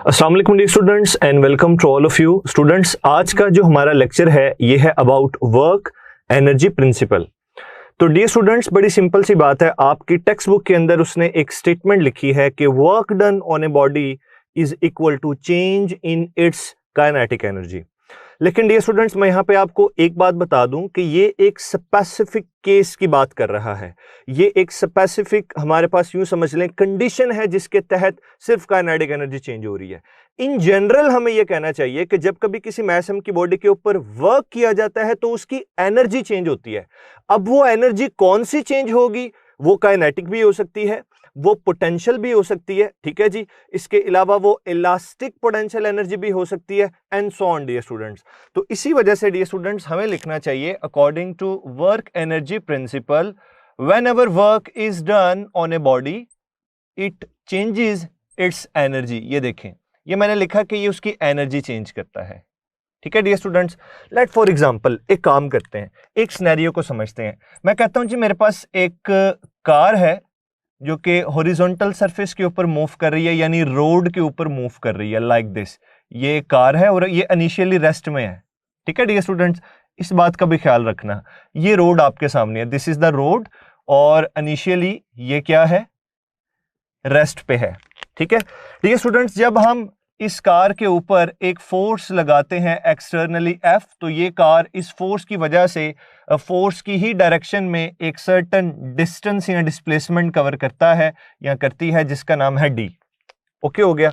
अस्सलाम वालेकुम dear students and welcome to all of you students. आज का जो हमारा लेक्चर है ये है अबाउट वर्क एनर्जी प्रिंसिपल। तो डियर स्टूडेंट्स, बड़ी सिंपल सी बात है, आपकी टेक्स्ट बुक के अंदर उसने एक स्टेटमेंट लिखी है कि work done on a body is equal to change in its kinetic energy. लेकिन डियर स्टूडेंट्स, मैं यहाँ पे आपको एक बात बता दूं कि ये एक स्पेसिफिक केस की बात कर रहा है। ये एक स्पेसिफिक, हमारे पास यूं समझ लें, कंडीशन है जिसके तहत सिर्फ काइनेटिक एनर्जी चेंज हो रही है। इन जनरल हमें यह कहना चाहिए कि जब कभी किसी मैसम की बॉडी के ऊपर वर्क किया जाता है तो उसकी एनर्जी चेंज होती है। अब वो एनर्जी कौन सी चेंज होगी? वो काइनेटिक भी हो सकती है, वो पोटेंशियल भी हो सकती है, ठीक है जी। इसके अलावा वो इलास्टिक पोटेंशियल एनर्जी भी हो सकती है and so on dear students. तो इसी वजह से डियर स्टूडेंट्स हमें लिखना चाहिए according to work energy principle, whenever work is done on a body it changes its energy. ये देखें, ये मैंने लिखा कि ये उसकी एनर्जी चेंज करता है, ठीक है dear students. Let for example एक काम करते हैं, एक सिनेरियो को समझते हैं। मैं कहता हूं जी मेरे पास एक कार है जो कि हॉरिजॉन्टल सरफेस के ऊपर मूव कर रही है, यानी रोड के ऊपर मूव कर रही है लाइक दिस। ये कार है और ये इनिशियली रेस्ट में है, ठीक है डियर स्टूडेंट्स। इस बात का भी ख्याल रखना, ये रोड आपके सामने है, दिस इज द रोड, और इनिशियली ये क्या है? रेस्ट पे है, ठीक है डियर स्टूडेंट्स। जब हम इस कार के ऊपर एक फोर्स लगाते हैं एक्सटर्नली F, तो ये कार इस फोर्स की वजह से फोर्स की ही डायरेक्शन में एक सर्टेन डिस्टेंस या डिस्प्लेसमेंट कवर करता है या करती है, जिसका नाम है D। ओके हो गया।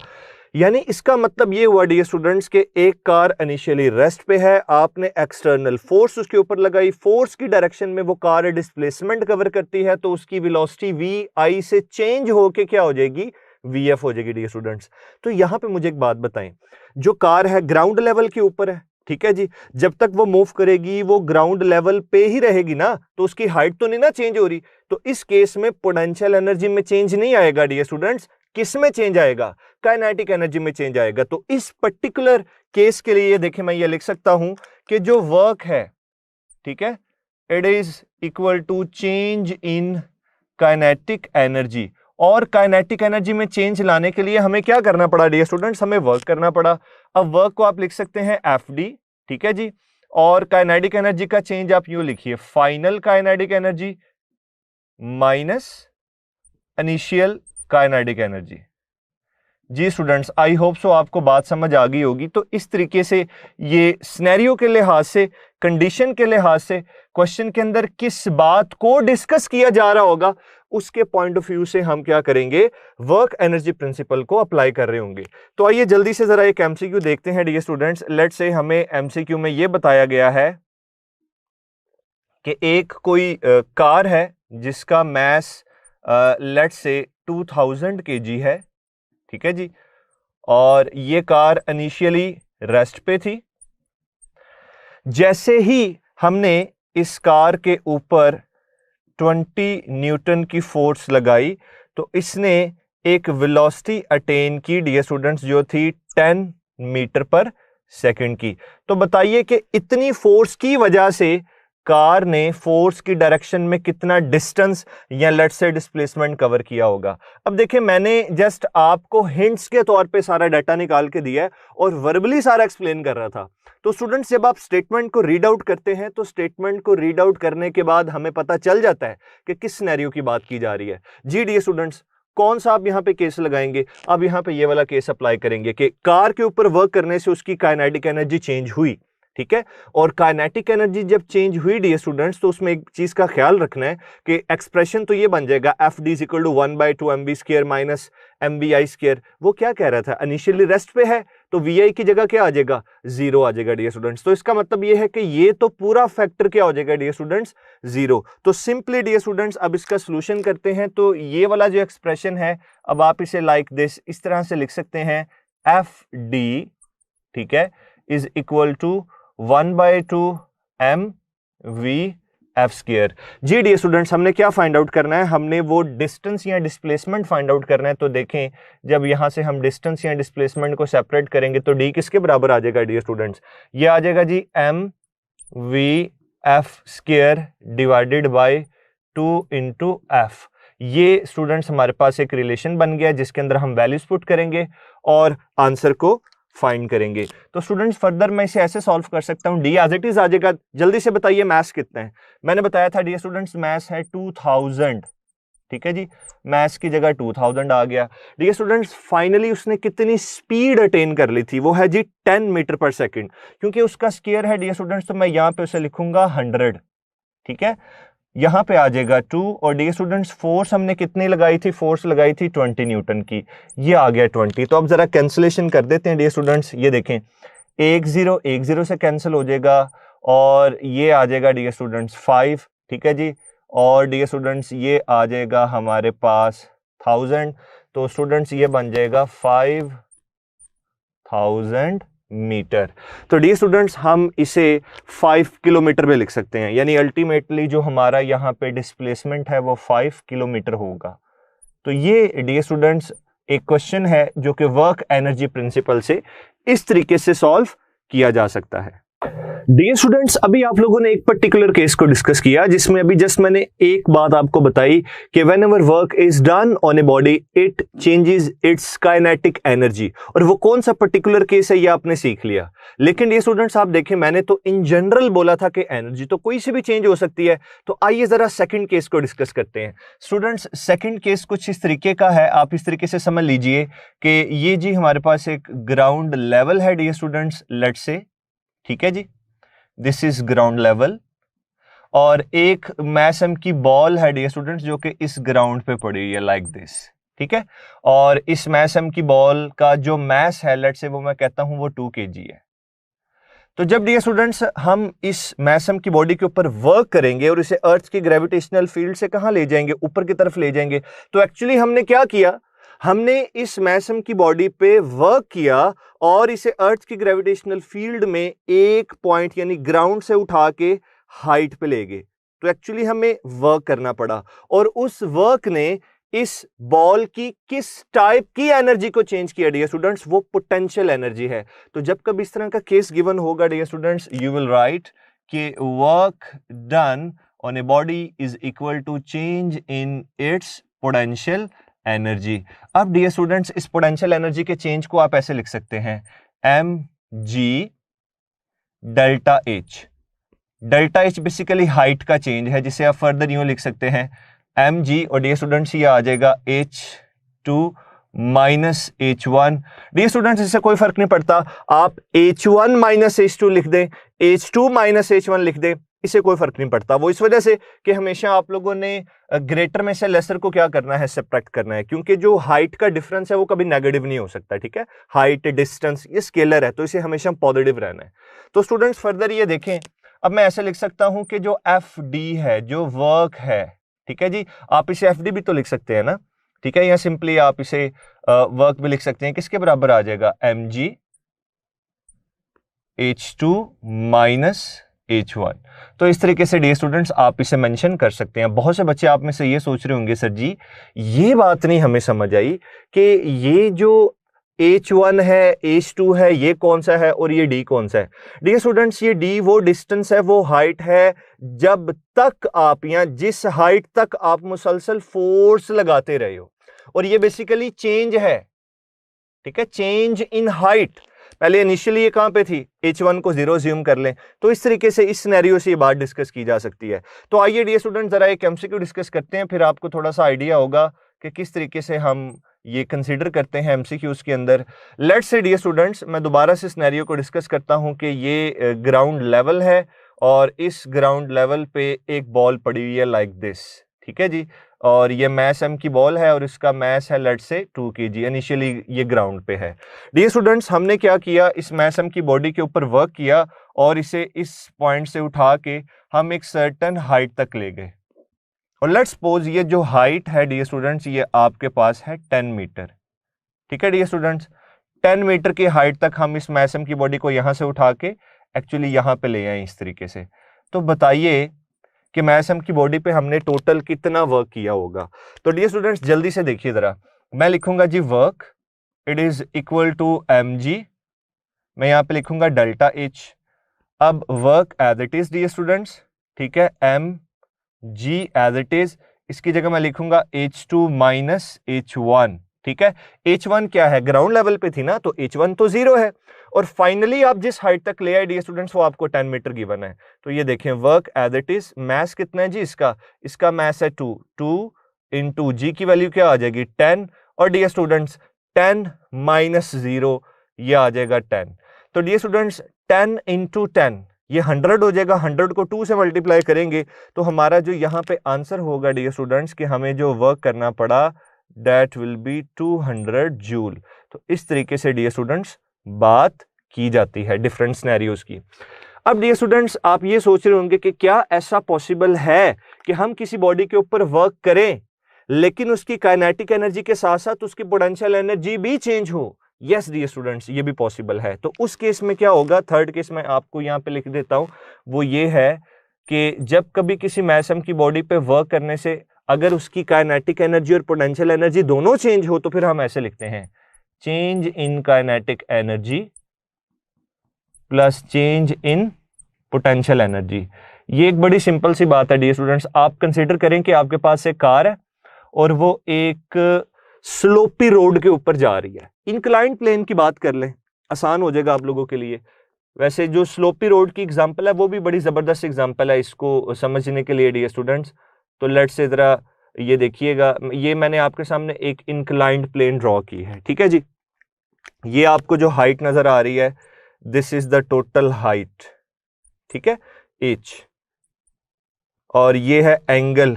यानी इसका मतलब ये हुआ डियर स्टूडेंट्स कि एक कार इनिशियली रेस्ट पे है, आपने एक्सटर्नल फोर्स उसके ऊपर लगाई, फोर्स की डायरेक्शन में वो कार डिस्प्लेसमेंट कवर करती है, तो उसकी वेलोसिटी VI से चेंज होके क्या हो जाएगी? VF हो जाएगी डियर स्टूडेंट्स। तो यहां पे मुझे एक बात बताएं, जो कार है ग्राउंड लेवल के ऊपर है, ठीक है जी। जब तक वो मूव करेगी वो ग्राउंड लेवल पे ही रहेगी ना, तो उसकी हाइट तो नहीं ना चेंज हो रही। तो इस केस में पोटेंशियल एनर्जी में चेंज नहीं आएगा डियर स्टूडेंट्स। किस में चेंज आएगा? काइनेटिक एनर्जी में चेंज आएगा। तो इस पर्टिकुलर केस के लिए देखें, मैं ये लिख सकता हूं कि जो वर्क है, ठीक है, it is equal to change in kinetic energy. और काइनेटिक एनर्जी में चेंज लाने के लिए हमें क्या करना पड़ा डियर स्टूडेंट्स? हमें वर्क करना पड़ा। अब वर्क को आप लिख सकते हैं FD, ठीक है जी। और काइनेटिक एनर्जी का चेंज आप यूं लिखिए, final kinetic energy minus initial kinetic energy. जी स्टूडेंट्स, आई होप सो आपको बात समझ आ गई होगी। तो इस तरीके से ये सिनेरियो के लिहाज से, कंडीशन के लिहाज से, क्वेश्चन के अंदर किस बात को डिस्कस किया जा रहा होगा उसके पॉइंट ऑफ व्यू से हम क्या करेंगे? वर्क एनर्जी प्रिंसिपल को अप्लाई कर रहे होंगे। तो आइए जल्दी से जरा एक MCQ देखते हैं डियर स्टूडेंट्स। लेट्स से हमें MCQ में यह बताया गया है कि एक कोई कार है जिसका मैस लेट्स से 2000 kg है, ठीक है जी। और ये कार इनिशियली रेस्ट पे थी। जैसे ही हमने इस कार के ऊपर 20 न्यूटन की फोर्स लगाई तो इसने एक वेलोसिटी अटेन की डियर स्टूडेंट्स, जो थी 10 मीटर पर सेकंड की। तो बताइए कि इतनी फोर्स की वजह से कार ने फोर्स की डायरेक्शन में कितना डिस्टेंस या लेट्स से डिस्प्लेसमेंट कवर किया होगा। अब देखिए, मैंने जस्ट आपको हिंट्स के तौर पे सारा डाटा निकाल के दिया है और वर्बली सारा एक्सप्लेन कर रहा था। तो स्टूडेंट्स, जब आप स्टेटमेंट को रीड आउट करते हैं तो स्टेटमेंट को रीड आउट करने के बाद हमें पता चल जाता है कि किस सिनेरियो की बात की जा रही है। जी डियर स्टूडेंट्स, कौन सा आप यहाँ पे केस लगाएंगे? अब यहाँ पे ये वाला केस अप्लाई करेंगे कि कार के ऊपर वर्क करने से उसकी काइनेटिक एनर्जी चेंज हुई, ठीक है। और काइनेटिक एनर्जी जब चेंज हुई डियर स्टूडेंट्स, तो उसमें एक चीज का ख्याल रखना है कि एक्सप्रेशन तो ये बन जाएगा FD is equal to 1/2 mv² minus mvi²। वो क्या कह रहा था? इनिशियली रेस्ट पे है, तो VI की जगह क्या आ जाएगा? 0 आ जाएगा डियर स्टूडेंट्स। तो इसका मतलब ये है कि ये तो पूरा फैक्टर क्या हो जाएगा डियर स्टूडेंट्स? 0। तो सिंपली डियर स्टूडेंट्स अब इसका सोल्यूशन करते हैं। तो ये वाला जो एक्सप्रेशन है, अब आप इसे लाइक दिस इस तरह से लिख सकते हैं, FD, ठीक है, इज इक्वल टू 1/2 mv²। जी डियर स्टूडेंट्स, हमने क्या फाइंड आउट करना है? हमने वो डिस्टेंस या डिस्प्लेसमेंट फाइंड आउट करना है। तो देखें, जब यहां से हम डिस्टेंस या डिस्प्लेसमेंट को सेपरेट करेंगे तो D किसके बराबर आ जाएगा डियर स्टूडेंट्स? ये आ जाएगा जी mv² डिवाइडेड बाय 2 × f। ये स्टूडेंट्स हमारे पास एक रिलेशन बन गया जिसके अंदर हम वैल्यूज पुट करेंगे और आंसर को फाइंड करेंगे। तो स्टूडेंट्स फर्दर मैं इसे ऐसे सॉल्व कर सकता हूँ, डी एज इट इज आ जाएगा। जल्दी से बताइए मैथ्स कितना है। मैंने बताया था डियर स्टूडेंट्स मैथ्स है 2000, ठीक है जी, मैथ्स की जगह 2000 आ गया। डियर स्टूडेंट्स फाइनली उसने कितनी स्पीड अटेन कर ली थी, वो है जी 10 मीटर पर सेकंड, क्योंकि उसका स्क्वायर है डियर स्टूडेंट्स, तो मैं यहाँ पे उसे लिखूंगा 100, ठीक है। यहाँ पे आ जाएगा 2 और डियर स्टूडेंट्स फोर्स हमने कितनी लगाई थी, फोर्स लगाई थी 20 न्यूटन की, ये आ गया 20। तो अब जरा कैंसिलेशन कर देते हैं डियर स्टूडेंट्स, ये देखें 1 0 से कैंसिल हो जाएगा और ये आ जाएगा डियर स्टूडेंट्स 5, ठीक है जी, और डियर स्टूडेंट्स ये आ जाएगा हमारे पास 1000, तो स्टूडेंट्स ये बन जाएगा 5000 मीटर। तो डियर स्टूडेंट्स हम इसे 5 किलोमीटर में लिख सकते हैं, यानी अल्टीमेटली जो हमारा यहाँ पे डिस्प्लेसमेंट है वो 5 किलोमीटर होगा। तो ये डियर स्टूडेंट्स एक क्वेश्चन है जो कि वर्क एनर्जी प्रिंसिपल से इस तरीके से सॉल्व किया जा सकता है। डियर स्टूडेंट्स अभी आप लोगों ने एक पर्टिकुलर केस को डिस्कस किया जिसमें अभी जस्ट मैंने एक बात आपको बताई कि whenever work is done on a body it changes it's kinetic energy, और वो कौन सा पर्टिकुलर केस है ये आपने सीख लिया। लेकिन डियर स्टूडेंट्स आप देखें मैंने तो इन जनरल बोला था कि एनर्जी तो कोई से भी चेंज हो सकती है। तो आइए जरा सेकंड केस को डिस्कस करते हैं। स्टूडेंट्स सेकंड केस कुछ इस तरीके का है, आप इस तरीके से समझ लीजिए कि ये जी हमारे पास एक ग्राउंड लेवल है डियर स्टूडेंट्स, लेट्स से, ठीक है जी, दिस इज ग्राउंड लेवल, और एक मैस एम की बॉल है डियर स्टूडेंट्स जो कि इस ग्राउंड पे पड़ी हुई है लाइक दिस, ठीक है। और इस मैस एम की बॉल का जो मैस है लेट्स से वो मैं कहता हूं वो 2 kg है। तो जब डियर स्टूडेंट्स हम इस मैस एम की बॉडी के ऊपर वर्क करेंगे और इसे अर्थ की ग्रेविटेशनल फील्ड से कहां ले जाएंगे, ऊपर की तरफ ले जाएंगे, तो एक्चुअली हमने क्या किया, हमने इस मैसम की बॉडी पे वर्क किया और इसे अर्थ की ग्रेविटेशनल फील्ड में एक पॉइंट यानी ग्राउंड से उठा के हाइट पे ले गए। तो एक्चुअली हमें वर्क करना पड़ा और उस वर्क ने इस बॉल की किस टाइप की एनर्जी को चेंज किया डियर स्टूडेंट्स, वो पोटेंशियल एनर्जी है। तो जब कभी इस तरह का केस गिवन होगा dear students, you will write कि work done on a body is equal to change in its potential energy. अब डियर स्टूडेंट्स इस पोटेंशियल एनर्जी के चेंज को आप ऐसे लिख सकते हैं mg delta H. Delta H basically height का चेंज है जिसे आप फर्दर यूं लिख सकते हैं mg, और डियर स्टूडेंट्स ये आ जाएगा h2 minus h1। Dear students इससे कोई फर्क नहीं पड़ता, आप h1 माइनस h2 लिख दें, h2 माइनस h1 लिख दें, इसे कोई फर्क नहीं पड़ता। वो इस वजह से कि हमेशा आप लोगों ने ग्रेटर में से लेसर को क्या करना है, सब्ट्रैक्ट करना है, क्योंकि जो हाइट का डिफरेंस है वो कभी नेगेटिव नहीं हो सकता, ठीक है। हाइट डिस्टेंस ये स्केलर है तो इसे हमेशा पॉजिटिव रहना है। तो स्टूडेंट्स फर्दर ये देखें, अब मैं ऐसे लिख सकता हूं कि जो एफ डी है, जो वर्क है, ठीक है जी, आप इसे एफ डी भी तो लिख सकते हैं ना, ठीक है, या सिंपली आप इसे वर्क भी लिख सकते हैं, किसके बराबर आ जाएगा mg h2 माइनस h1। तो इस तरीके से डियर स्टूडेंट्स आप इसे मेंशन कर सकते हैं। बहुत से बच्चे आप में से ये सोच रहे होंगे सर जी ये बात नहीं हमें समझ आई कि ये जो h1 है, h2 है, ये कौन सा है और ये d कौन सा है। डियर स्टूडेंट्स ये d वो डिस्टेंस है, वो हाइट है जब तक आप या जिस हाइट तक आप मुसलसल फोर्स लगाते रहे हो, और ये बेसिकली चेंज है, ठीक है, चेंज इन हाइट। पहले इनिशियली ये कहां पे थी, h1 को 0 ज्यूम कर लें, तो इस तरीके से इस सिनेरियो से ये बात डिस्कस की जा सकती है। तो आइए डियर स्टूडेंट जरा एक एमसीक्यू डिस्कस करते हैं, फिर आपको थोड़ा सा आइडिया होगा कि किस तरीके से हम ये कंसीडर करते हैं एमसीक्यूज के अंदर। लेट्स से डियर स्टूडेंट्स मैं दोबारा से सिनेरियो को डिस्कस करता हूं कि ये ग्राउंड लेवल है और इस ग्राउंड लेवल पे एक बॉल पड़ी हुई है लाइक दिस, ठीक है जी, और ये मैस एम की बॉल है और इसका मैस है लेट्स से 2 kg, इनिशियली ये ग्राउंड पे है। डियर स्टूडेंट्स हमने क्या किया, इस मैस एम की बॉडी के ऊपर वर्क किया और इसे इस पॉइंट से उठा के हम एक सर्टेन हाइट तक ले गए, और लेट्स सपोज ये जो हाइट है डियर स्टूडेंट्स ये आपके पास है 10 मीटर, ठीक है डियर स्टूडेंट्स, 10 मीटर की हाइट तक हम इस मैस एम की बॉडी को यहां से उठा के एक्चुअली यहां पे ले आए इस तरीके से। तो बताइए कि मैस एम की बॉडी पे हमने टोटल कितना वर्क किया होगा। तो डियर स्टूडेंट्स जल्दी से देखिए जरा, मैं लिखूंगा जी work it is equal to mg, मैं यहां पे लिखूंगा डेल्टा h। अब work as it is dear students, ठीक है, mg एज इट इज इसकी जगह मैं लिखूंगा H2 माइनस H1, ठीक है। H1 क्या है, ग्राउंड लेवल पे थी ना, तो H1 तो 0 है। और फाइनली आप जिस हाइट तक ले आए डियर स्टूडेंट्स, वो आपको 10 मीटर गिवन है। तो ये देखें, work as it is, mass कितना है जी इसका मैस है 2 इंटू जी की वैल्यू क्या आ जाएगी 10, और डियर स्टूडेंट्स 10 माइनस 0 ये आ जाएगा 10। तो डियर स्टूडेंट्स 10 इंटू 10 ये 100 हो जाएगा। 100 को 2 से मल्टीप्लाई करेंगे तो हमारा जो यहाँ पे आंसर होगा डियर स्टूडेंट्स कि हमें जो वर्क करना पड़ा दैट विल बी 200 जूल। तो इस तरीके से डियर स्टूडेंट्स बात की जाती है डिफरेंट सिनेरियोज की। अब डियर स्टूडेंट्स आप ये सोच रहे होंगे कि क्या ऐसा पॉसिबल है कि हम किसी बॉडी के ऊपर वर्क करें लेकिन उसकी काइनेटिक एनर्जी के साथ साथ उसकी पोटेंशियल एनर्जी भी चेंज हो? यस डियर स्टूडेंट्स, ये भी पॉसिबल है। तो उस केस में क्या होगा, थर्ड केस में आपको यहाँ पे लिख देता हूं, वो ये है कि जब कभी किसी मैसम की बॉडी पे वर्क करने से अगर उसकी काइनेटिक एनर्जी और पोटेंशियल एनर्जी दोनों चेंज हो तो फिर हम ऐसे लिखते हैं, change in kinetic energy plus change in potential energy. ये एक बड़ी सिंपल सी बात है डियर स्टूडेंट्स। आप कंसीडर करें कि आपके पास एक कार है और वो एक स्लोपी रोड के ऊपर जा रही है। इंक्लाइंड प्लेन की बात कर लें, आसान हो जाएगा आप लोगों के लिए। वैसे जो स्लोपी रोड की एग्जांपल है वो भी बड़ी जबरदस्त एग्जांपल है इसको समझने के लिए डियर स्टूडेंट्स। तो लेट्स से जरा ये देखिएगा, ये मैंने आपके सामने एक इंक्लाइंड प्लेन ड्रॉ की है, ठीक है जी। ये आपको जो हाइट नजर आ रही है this is the total height, ठीक है, h, और ये है एंगल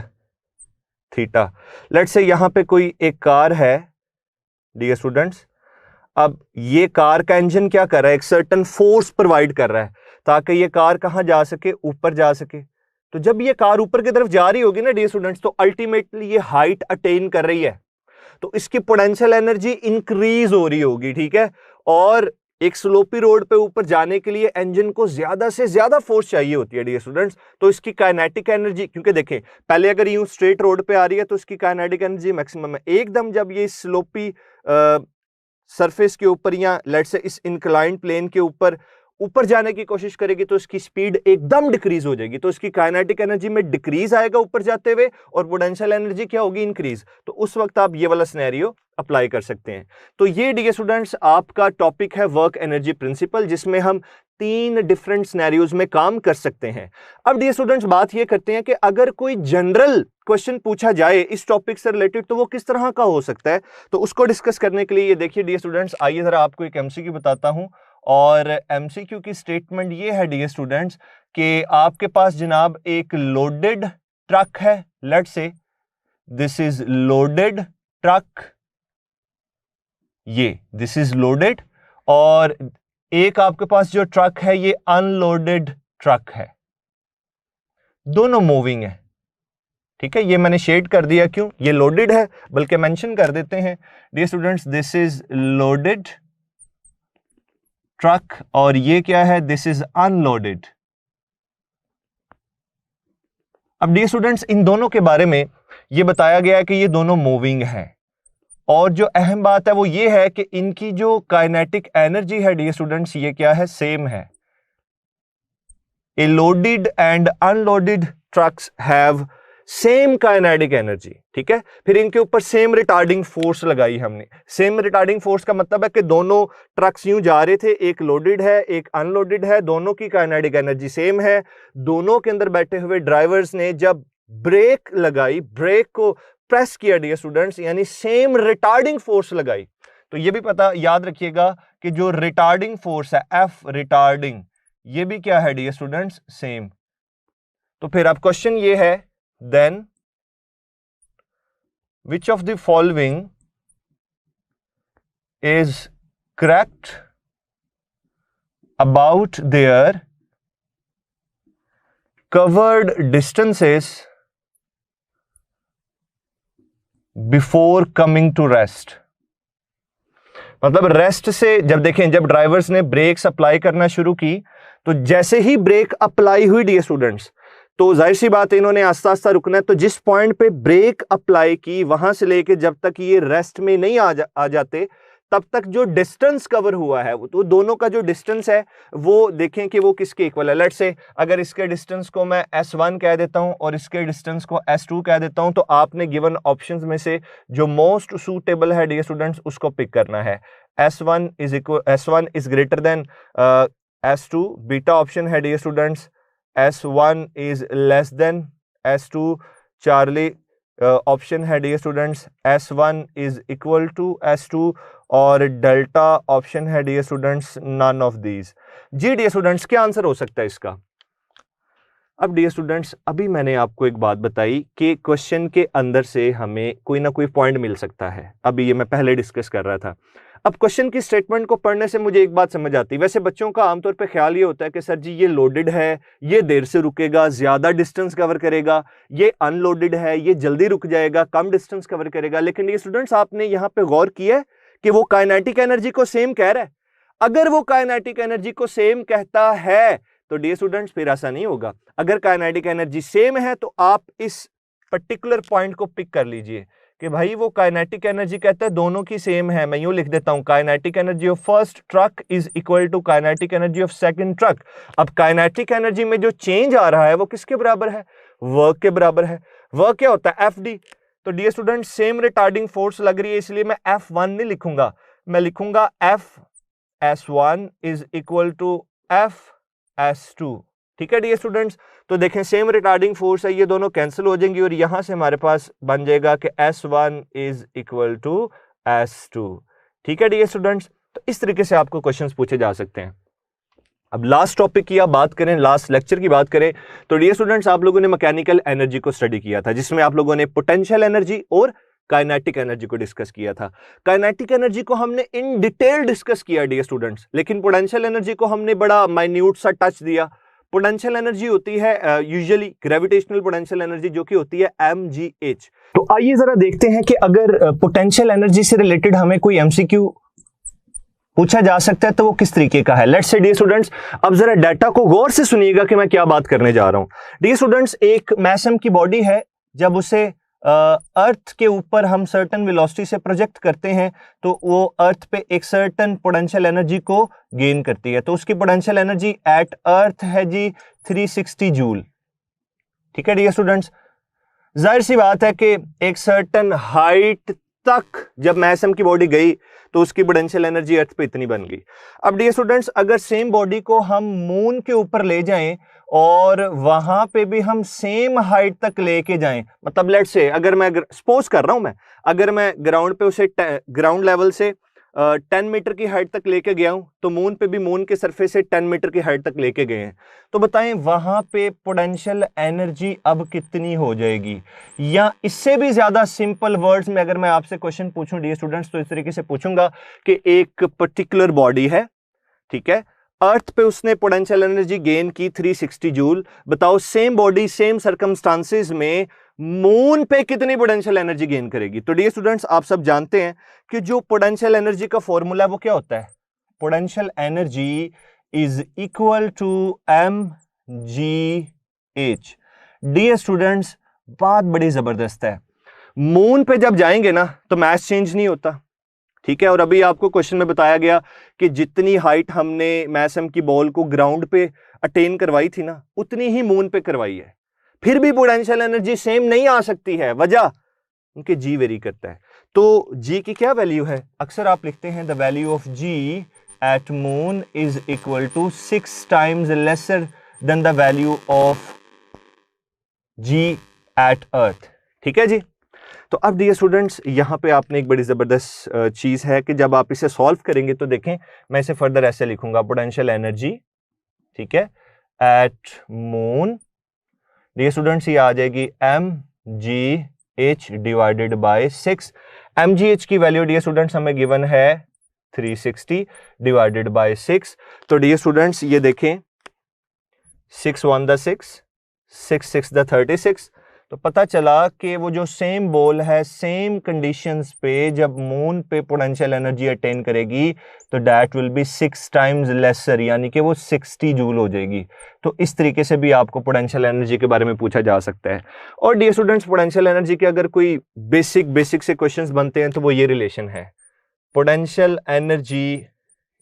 थीटा। लेट्स से यहां पे कोई एक कार है डियर स्टूडेंट्स। अब ये कार का इंजन क्या कर रहा है, एक सर्टेन फोर्स प्रोवाइड कर रहा है ताकि ये कार कहां जा सके, ऊपर जा सके। तो जब ये कार ऊपर की तरफ जा रही होगी ना डियर स्टूडेंट्स, तो अल्टीमेटली ये हाइट अटेन कर रही है, तो इसकी पोटेंशियल एनर्जी इंक्रीज हो रही होगी, ठीक है। और एक स्लोपी रोड पे ऊपर जाने के लिए इंजन को ज्यादा से ज्यादा फोर्स चाहिए होती है डियर स्टूडेंट्स। तो इसकी काइनेटिक एनर्जी, क्योंकि देखें पहले अगर यूं स्ट्रेट रोड पे आ रही है तो इसकी काइनेटिक एनर्जी मैक्सिमम है, एकदम जब ये स्लोपी सरफेस के ऊपर या लेट्स से इस इंक्लाइंड प्लेन के ऊपर जाने की कोशिश करेगी तो इसकी स्पीड एकदम डिक्रीज हो जाएगी। तो इसकी काइनेटिक एनर्जी में डिक्रीज आएगा ऊपर जाते हुए और पोटेंशियल एनर्जी क्या होगी, इंक्रीज। तो उस वक्त आप ये वाला सिनेरियो अप्लाई कर सकते हैं। तो ये डियर स्टूडेंट्स आपका टॉपिक है वर्क एनर्जी प्रिंसिपल, जिसमें हम 3 डिफरेंट सिनेरियोज में काम कर सकते हैं। अब डियर स्टूडेंट्स बात ये करते हैं कि अगर कोई जनरल क्वेश्चन पूछा जाए इस टॉपिक से रिलेटेड तो वो किस तरह का हो सकता है। तो उसको डिस्कस करने के लिए ये देखिए डियर स्टूडेंट्स, आइए जरा आपको एक एमसीक्यू बताता हूं। और एमसीक्यू की स्टेटमेंट ये है डियर स्टूडेंट्स कि आपके पास जनाब एक लोडेड ट्रक है, let's say this is loaded truck, ये दिस इज लोडेड, और एक आपके पास जो ट्रक है ये अनलोडेड ट्रक है, दोनों मूविंग है, ठीक है। ये मैंने शेड कर दिया, क्यों, ये लोडेड है, बल्कि मेंशन कर देते हैं dear students this is loaded truck, और ये क्या है, दिस इज अनलोडेड। अब डियर स्टूडेंट्स इन दोनों के बारे में ये बताया गया है कि ये दोनों मूविंग है, और जो अहम बात है वो ये है कि इनकी जो काइनेटिक एनर्जी है डियर स्टूडेंट्स ये क्या है, सेम है। A loaded and unloaded trucks have same kinetic energy, ठीक है। फिर इनके ऊपर सेम रिटार्डिंग फोर्स लगाई हमने। सेम रिटार्डिंग फोर्स का मतलब है कि दोनों ट्रक्स यूं जा रहे थे, एक लोडेड है एक अनलोडेड है, दोनों की काइनेटिक एनर्जी सेम है। दोनों के अंदर बैठे हुए ड्राइवर्स ने जब ब्रेक लगाई, ब्रेक को प्रेस किया डियर स्टूडेंट्स, यानी सेम रिटार्डिंग फोर्स लगाई। तो ये भी पता याद रखिएगा कि जो रिटार्डिंग फोर्स है एफ रिटार्डिंग, ये भी क्या है डियर स्टूडेंट्स, सेम। तो फिर अब क्वेश्चन ये है, then which of the following is correct about their covered distances before coming to rest। मतलब रेस्ट से जब देखें, जब ड्राइवर्स ने ब्रेक्स अप्लाई करना शुरू की तो जैसे ही ब्रेक अप्लाई हुई डियर स्टूडेंट्स, तो जाहिर सी बात है इन्होंने आस्ता आस्ता रुकना है। तो जिस पॉइंट पे ब्रेक अप्लाई की वहां से लेके जब तक ये रेस्ट में नहीं आ जाते तब तक जो डिस्टेंस कवर हुआ है तो दोनों का जो डिस्टेंस है वो देखें कि वो किसके इक्वल है। लेट्स से अगर इसके डिस्टेंस को मैं S1 कह देता हूं और इसके डिस्टेंस को S2 कह देता हूं, तो आपने गिवन ऑप्शंस में से जो मोस्ट सूटेबल है डियर स्टूडेंट्स उसको पिक करना है। S1 is greater than S2, beta option है dear students. S1 is less than S2, Charlie option है dear students. S1 is equal to S2 और डेल्टा ऑप्शन है dear students none of these. जी dear students, क्या answer हो सकता है इसका? अब डियर स्टूडेंट्स, अभी मैंने आपको एक बात बताई कि क्वेश्चन के अंदर से हमें कोई ना कोई पॉइंट मिल सकता है। अभी ये मैं पहले डिस्कस कर रहा था। अब क्वेश्चन की स्टेटमेंट को पढ़ने से मुझे एक बात समझ आती है। वैसे बच्चों का आमतौर पे ख्याल ये होता है कि सर जी ये लोडेड है, ये देर से रुकेगा, ज्यादा डिस्टेंस कवर करेगा, ये अनलोडेड है, ये जल्दी रुक जाएगा, कम डिस्टेंस कवर करेगा। लेकिन ये स्टूडेंट्स आपने यहाँ पे गौर किया है कि वो काइनेटिक एनर्जी को सेम कह रहा है। अगर वो काइनेटिक एनर्जी को सेम कहता है तो डियर स्टूडेंट्स फिर ऐसा नहीं होगा। अगर काइनेटिक एनर्जी सेम है तो आप इस पर्टिकुलर पॉइंट को पिक कर लीजिए कि भाई वो काइनेटिक एनर्जी कहता है दोनों की सेम है। मैं यूं लिख देता हूं, kinetic energy of first truck is equal to kinetic energy of second truck. अब काइनेटिक एनर्जी में जो चेंज आ रहा है वो किसके बराबर है? वर्क के बराबर है। वर्क क्या होता है? FD। तो dear student same retarding force लग रही है, इसलिए मैं F1 नहीं लिखूंगा, मैं लिखूंगा FS1 is equal to FS2। ठीक है डियर स्टूडेंट्स, तो देखें सेम रिटार्डिंग फोर्स है, ये दोनों कैंसिल हो जाएंगी और यहां से हमारे पास बन जाएगा कि S1 is equal to S2। ठीक है डियर स्टूडेंट्स, तो इस तरीके से आपको क्वेश्चंस पूछे जा सकते हैं। अब लास्ट टॉपिक की आप बात करें, लास्ट लेक्चर की बात करें, तो डियर स्टूडेंट्स आप लोगों ने मैकेनिकल एनर्जी को स्टडी किया था, जिसमें आप लोगों ने पोटेंशियल एनर्जी और काइनेटिक एनर्जी को डिस्कस किया था। काइनेटिक एनर्जी को हमने इन डिटेल डिस्कस किया डियर स्टूडेंट्स, लेकिन पोटेंशियल एनर्जी को हमने बड़ा माइन्यूट सा टच दिया। पोटेंशियल एनर्जी होती है यूजुअली ग्रेविटेशनल पोटेंशियल एनर्जी, जो कि होती है mgh। तो आइए जरा देखते हैं कि अगर पोटेंशियल एनर्जी से रिलेटेड हमें कोई एमसीक्यू पूछा जा सकता है तो वो किस तरीके का है। लेट्स से डियर स्टूडेंट्स, अब जरा डाटा को गौर से सुनिएगा कि मैं क्या बात करने जा रहा हूं। डियर स्टूडेंट्स, एक मैसम की बॉडी है, जब उसे अर्थ के ऊपर हम सर्टन वेलोसिटी से प्रोजेक्ट करते हैं तो वो अर्थ पे एक सर्टन पोटेंशियल एनर्जी को गेन करती है। तो उसकी पोटेंशियल एनर्जी एट अर्थ है जी 360 जूल। ठीक है डियर स्टूडेंट्स, जाहिर सी बात है कि एक सर्टन हाइट तक जब मैसम की बॉडी गई तो उसकी पोटेंशियल एनर्जी अर्थ पे इतनी बन गई। अब डियर स्टूडेंट्स, अगर सेम बॉडी को हम मून के ऊपर ले जाएं और वहां पे भी हम सेम हाइट तक लेके जाएं, मतलब लेट्स से अगर मैं सपोज कर रहा हूं, अगर मैं ग्राउंड पे उसे ग्राउंड लेवल से 10 मीटर की हाइट तक लेके गया हूं, तो मून पे भी मून के सरफेस से 10 मीटर की हाइट तक लेके गए हैं, तो बताएं वहां पे पोटेंशियल एनर्जी अब कितनी हो जाएगी? या इससे भी ज्यादा सिंपल वर्ड्स में अगर मैं आपसे क्वेश्चन पूछूं डियर स्टूडेंट्स, तो इस तरीके से पूछूंगा कि एक पर्टिकुलर बॉडी है, ठीक है, अर्थ पे उसने पोटेंशियल एनर्जी गेन की 360 जूल, बताओ सेम बॉडी सेम सर्कमस्टांसेस में मून पे कितनी पोटेंशियल एनर्जी गेन करेगी? तो डियर स्टूडेंट्स, आप सब जानते हैं कि जो पोटेंशियल एनर्जी का फॉर्मूला है वो क्या होता है? Potential energy is equal to mgh। Dear students, बात बड़ी जबरदस्त है, मून पे जब जाएंगे ना तो मास चेंज नहीं होता, ठीक है। और अभी आपको क्वेश्चन में बताया गया कि जितनी हाइट हमने मैसम की बॉल को ग्राउंड पे अटेन करवाई थी ना, उतनी ही मून पे करवाई है, फिर भी पोटेंशियल एनर्जी सेम नहीं आ सकती है। वजह उनके जी वेरी करता है। तो जी की क्या वैल्यू है? अक्सर आप लिखते हैं the value of G at moon is equal to 6 times lesser than the value of G at earth. ठीक है जी। तो अब डियर स्टूडेंट्स, यहां पे आपने एक बड़ी जबरदस्त चीज है कि जब आप इसे सॉल्व करेंगे तो देखें, मैं इसे फर्दर ऐसे लिखूंगा, पोटेंशियल एनर्जी, ठीक है, एट मून, डियर स्टूडेंट्स ये आ जाएगी mgh डिवाइडेड बाय 6। mgh की वैल्यू डियर स्टूडेंट्स हमें गिवन है 360 डिवाइडेड बाय 6। तो डियर स्टूडेंट्स ये देखें, 6 1 द 6, 6 6 द 36। तो पता चला कि वो जो सेम बॉल है सेम कंडीशंस पे जब मून पे पोटेंशियल एनर्जी अटेन करेगी तो that will be 6 times lesser, यानी कि वो 60 जूल हो जाएगी। तो इस तरीके से भी आपको पोटेंशियल एनर्जी के बारे में पूछा जा सकता है। और डियर स्टूडेंट्स, पोटेंशियल एनर्जी के अगर कोई बेसिक से क्वेश्चंस बनते हैं तो वो ये रिलेशन है, potential energy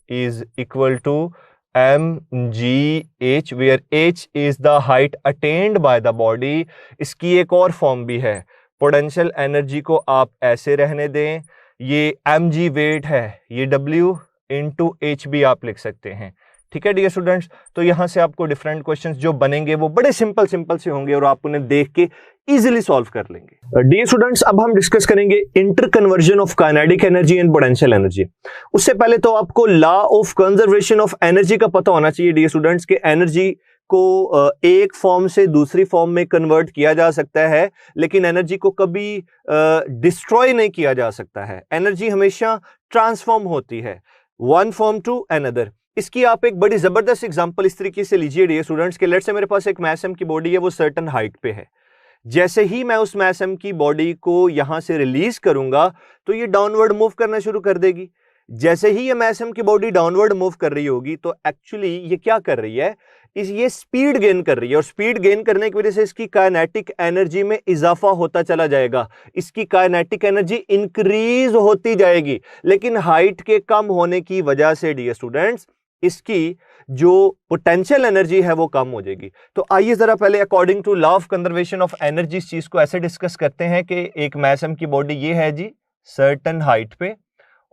is equal to mgh, where h is the height attained by the body. इसकी एक और फॉर्म भी है, पोटेंशियल एनर्जी को आप ऐसे रहने दें, ये mg वेट है, ये w इंटू h भी आप लिख सकते हैं। ठीक है डियर स्टूडेंट्स, तो यहां से आपको डिफरेंट क्वेश्चंस जो बनेंगे वो बड़े सिंपल से होंगे और आप उन्हें देख के इजीली सॉल्व कर लेंगे। डियर स्टूडेंट्स, अब हम डिस्कस करेंगे inter conversion of kinetic energy and potential energy. उससे पहले तो आपको law of conservation of energy का पता होना चाहिए डियर स्टूडेंट्स के एनर्जी को एक फॉर्म से दूसरी फॉर्म में कन्वर्ट किया जा सकता है, लेकिन एनर्जी को कभी डिस्ट्रॉय नहीं किया जा सकता है। एनर्जी हमेशा ट्रांसफॉर्म होती है वन फॉर्म टू अनदर। इसकी आप एक बड़ी जबरदस्त एग्जांपल इस तरीके से लीजिए डियर स्टूडेंट्स के, लेट्स से मेरे पास एक मास एम की बॉडी है, वो सर्टेन हाइट पे है। जैसे ही मैं उस मास एम की बॉडी को यहां से रिलीज करूंगा तो ये डाउनवर्ड मूव करना शुरू कर देगी। जैसे ही ये मास एम की बॉडी डाउनवर्ड मूव कर रही होगी तो एक्चुअली ये क्या कर रही है, ये स्पीड गेन कर रही है, और स्पीड गेन करने की वजह से इसकी काइनेटिक एनर्जी में इजाफा होता चला जाएगा, इसकी काइनेटिक एनर्जी इंक्रीज होती जाएगी। लेकिन हाइट के कम होने की वजह से डियर स्टूडेंट्स इसकी जो पोटेंशियल एनर्जी है वो कम हो जाएगी। तो आइए जरा पहले according to law of conservation of energy इस चीज को ऐसे डिस्कस करते हैं कि एक मास एम की बॉडी ये है जी सर्टेन हाइट पे,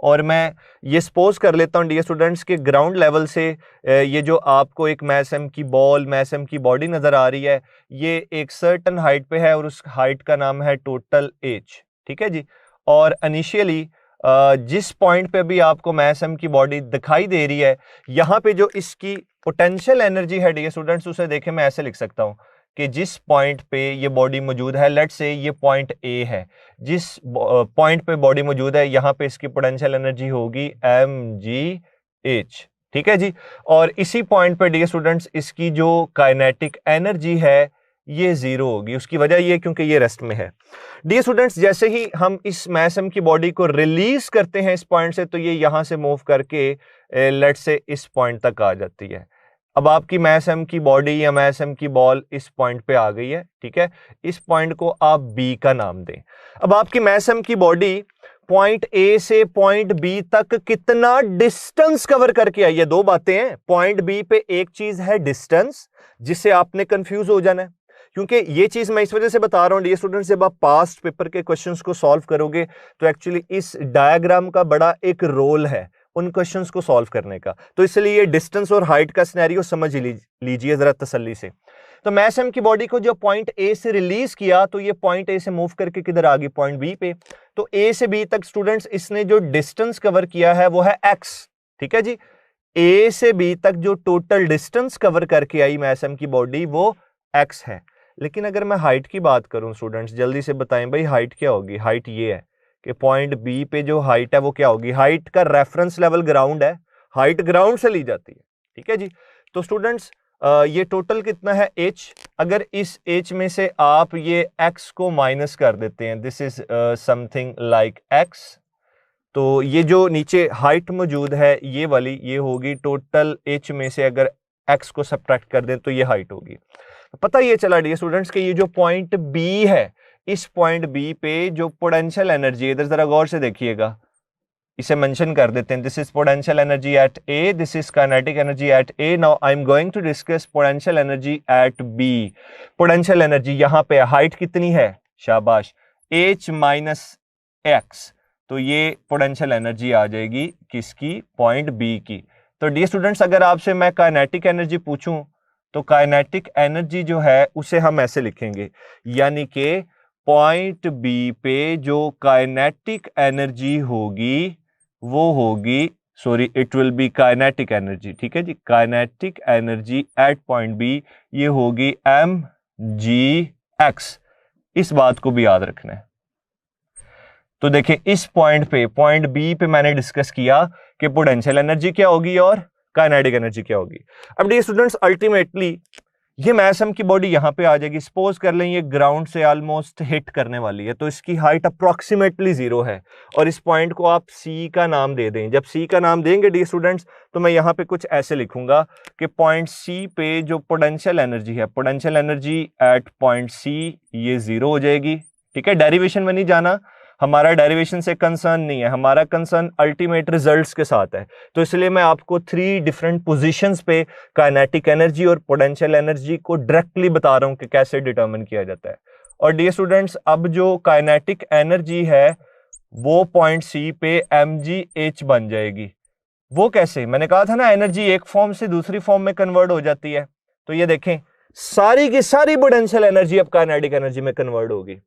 और मैं ये सपोज कर लेता हूँ डियर स्टूडेंट्स के ग्राउंड लेवल से ये जो आपको एक मास एम की बॉल, मास एम की बॉडी नजर आ रही है, ये एक सर्टेन हाइट पे है और उस हाइट का नाम है टोटल एच। ठीक है जी, और इनिशियली जिस पॉइंट पे भी आपको मास एम की बॉडी दिखाई दे रही है, यहाँ पे जो इसकी पोटेंशियल एनर्जी है डियर स्टूडेंट्स, उसे देखें मैं ऐसे लिख सकता हूँ कि जिस पॉइंट पे ये बॉडी मौजूद है, लेट्स से ये पॉइंट ए है, जिस पॉइंट पे बॉडी मौजूद है यहाँ पे इसकी पोटेंशियल एनर्जी होगी mgh। ठीक है जी, और इसी पॉइंट पे डियर स्टूडेंट्स इसकी जो काइनेटिक एनर्जी है ये जीरो होगी। उसकी वजह ये क्योंकि ये रेस्ट में है। डियर स्टूडेंट्स, जैसे ही हम इस मास एम की बॉडी को रिलीज करते हैं इस पॉइंट से, तो ये यहां से मूव करके लेट्स से इस पॉइंट तक आ जाती है। अब आपकी मास एम की बॉडी या मास एम की बॉल इस पॉइंट पे आ गई है। ठीक है, इस पॉइंट को आप बी का नाम दें। अब आपकी मास एम की बॉडी पॉइंट ए से पॉइंट बी तक कितना डिस्टेंस कवर करके आई है। दो बातें हैं, पॉइंट बी पे एक चीज है डिस्टेंस, जिससे आपने कंफ्यूज हो जाना है, क्योंकि ये चीज मैं इस वजह से बता रहा हूं डियर स्टूडेंट्स, जब आप पास्ट पेपर के क्वेश्चंस को सॉल्व करोगे तो एक्चुअली इस डायग्राम का बड़ा एक रोल है उन क्वेश्चंस को सॉल्व करने का। तो इसलिए ये डिस्टेंस और हाइट का सिनेरियो समझ लीजिए जरा तसल्ली से। तो मास एम की बॉडी को जो पॉइंट ए से रिलीज किया तो ये पॉइंट ए से मूव करके किधर आ गई, पॉइंट बी पे। तो ए से बी तक स्टूडेंट्स इसने जो डिस्टेंस कवर किया है वो है एक्स। ठीक है जी, ए से बी तक जो टोटल डिस्टेंस कवर करके आई मास एम की बॉडी वो एक्स है। लेकिन अगर मैं हाइट की बात करूं स्टूडेंट्स, जल्दी से बताएं भाई हाइट क्या होगी। हाइट ये है कि पॉइंट बी पे जो हाइट है वो क्या होगी, हाइट का रेफरेंस लेवल ग्राउंड है, हाइट ग्राउंड से ली जाती है। ठीक है जी, तो स्टूडेंट्स ये टोटल कितना है h। अगर इस h में से आप ये x को माइनस कर देते हैं, this is something like x, तो ये जो नीचे हाइट मौजूद है ये वाली, ये होगी टोटल h में से अगर x को सब्ट्रैक्ट कर दें तो ये हाइट होगी। पता ये चला डियर स्टूडेंट्स कि ये जो पॉइंट B है, इस पॉइंट B पे जो पोटेंशियल एनर्जी, इधर जरा गौर से देखिएगा, इसे मेंशन कर देते हैं, this is potential energy at A, this is kinetic energy at A। Now I am going to discuss potential energy at B। Potential energy यहाँ पे हाइट कितनी है, शाबाश, h माइनस एक्स, तो ये पोटेंशियल एनर्जी आ जाएगी किसकी, पॉइंट B की। तो डियर स्टूडेंट्स, अगर आपसे मैं काइनेटिक एनर्जी पूछूं तो काइनेटिक एनर्जी जो है उसे हम ऐसे लिखेंगे, यानी कि पॉइंट बी पे जो काइनेटिक एनर्जी होगी वो होगी, sorry it will be kinetic energy. ठीक है जी, kinetic energy at point B ये होगी mgx। इस बात को भी याद रखना है। तो देखिए इस पॉइंट पे, पॉइंट बी पे मैंने डिस्कस किया कि पोटेंशियल एनर्जी क्या होगी और काइनेटिक एनर्जी क्या होगी। अब डियर स्टूडेंट्स, अल्टीमेटली ये मास एम की बॉडी यहां पे आ जाएगी। सपोज कर लें ये ग्राउंड से ऑलमोस्ट हिट करने वाली है, तो इसकी हाइट अप्रोक्सीमेटली 0 है और इस पॉइंट को आप सी का नाम दे दें। जब सी का नाम देंगे डियर स्टूडेंट्स तो मैं यहां पे कुछ ऐसे लिखूंगा कि पॉइंट सी पे जो पोटेंशियल एनर्जी है, potential energy at point C ये 0 हो जाएगी। ठीक है, डेरिवेशन में नहीं जाना, हमारा डेरिवेशन से कंसर्न नहीं है, हमारा कंसर्न अल्टीमेट रिजल्ट्स के साथ है। तो इसलिए मैं आपको 3 डिफरेंट पोजीशंस पे काइनेटिक एनर्जी और पोटेंशियल एनर्जी को डायरेक्टली बता रहा हूं कि कैसे डिटरमिन किया जाता है। और डियर स्टूडेंट्स, अब जो काइनेटिक एनर्जी है वो पॉइंट सी पे mgh बन जाएगी। वो कैसे? मैंने कहा था ना, एनर्जी एक फॉर्म से दूसरी फॉर्म में कन्वर्ट हो जाती है। तो ये देखें, सारी की सारी पोटेंशियल एनर्जी अब काइनेटिक एनर्जी में कन्वर्ट होगी।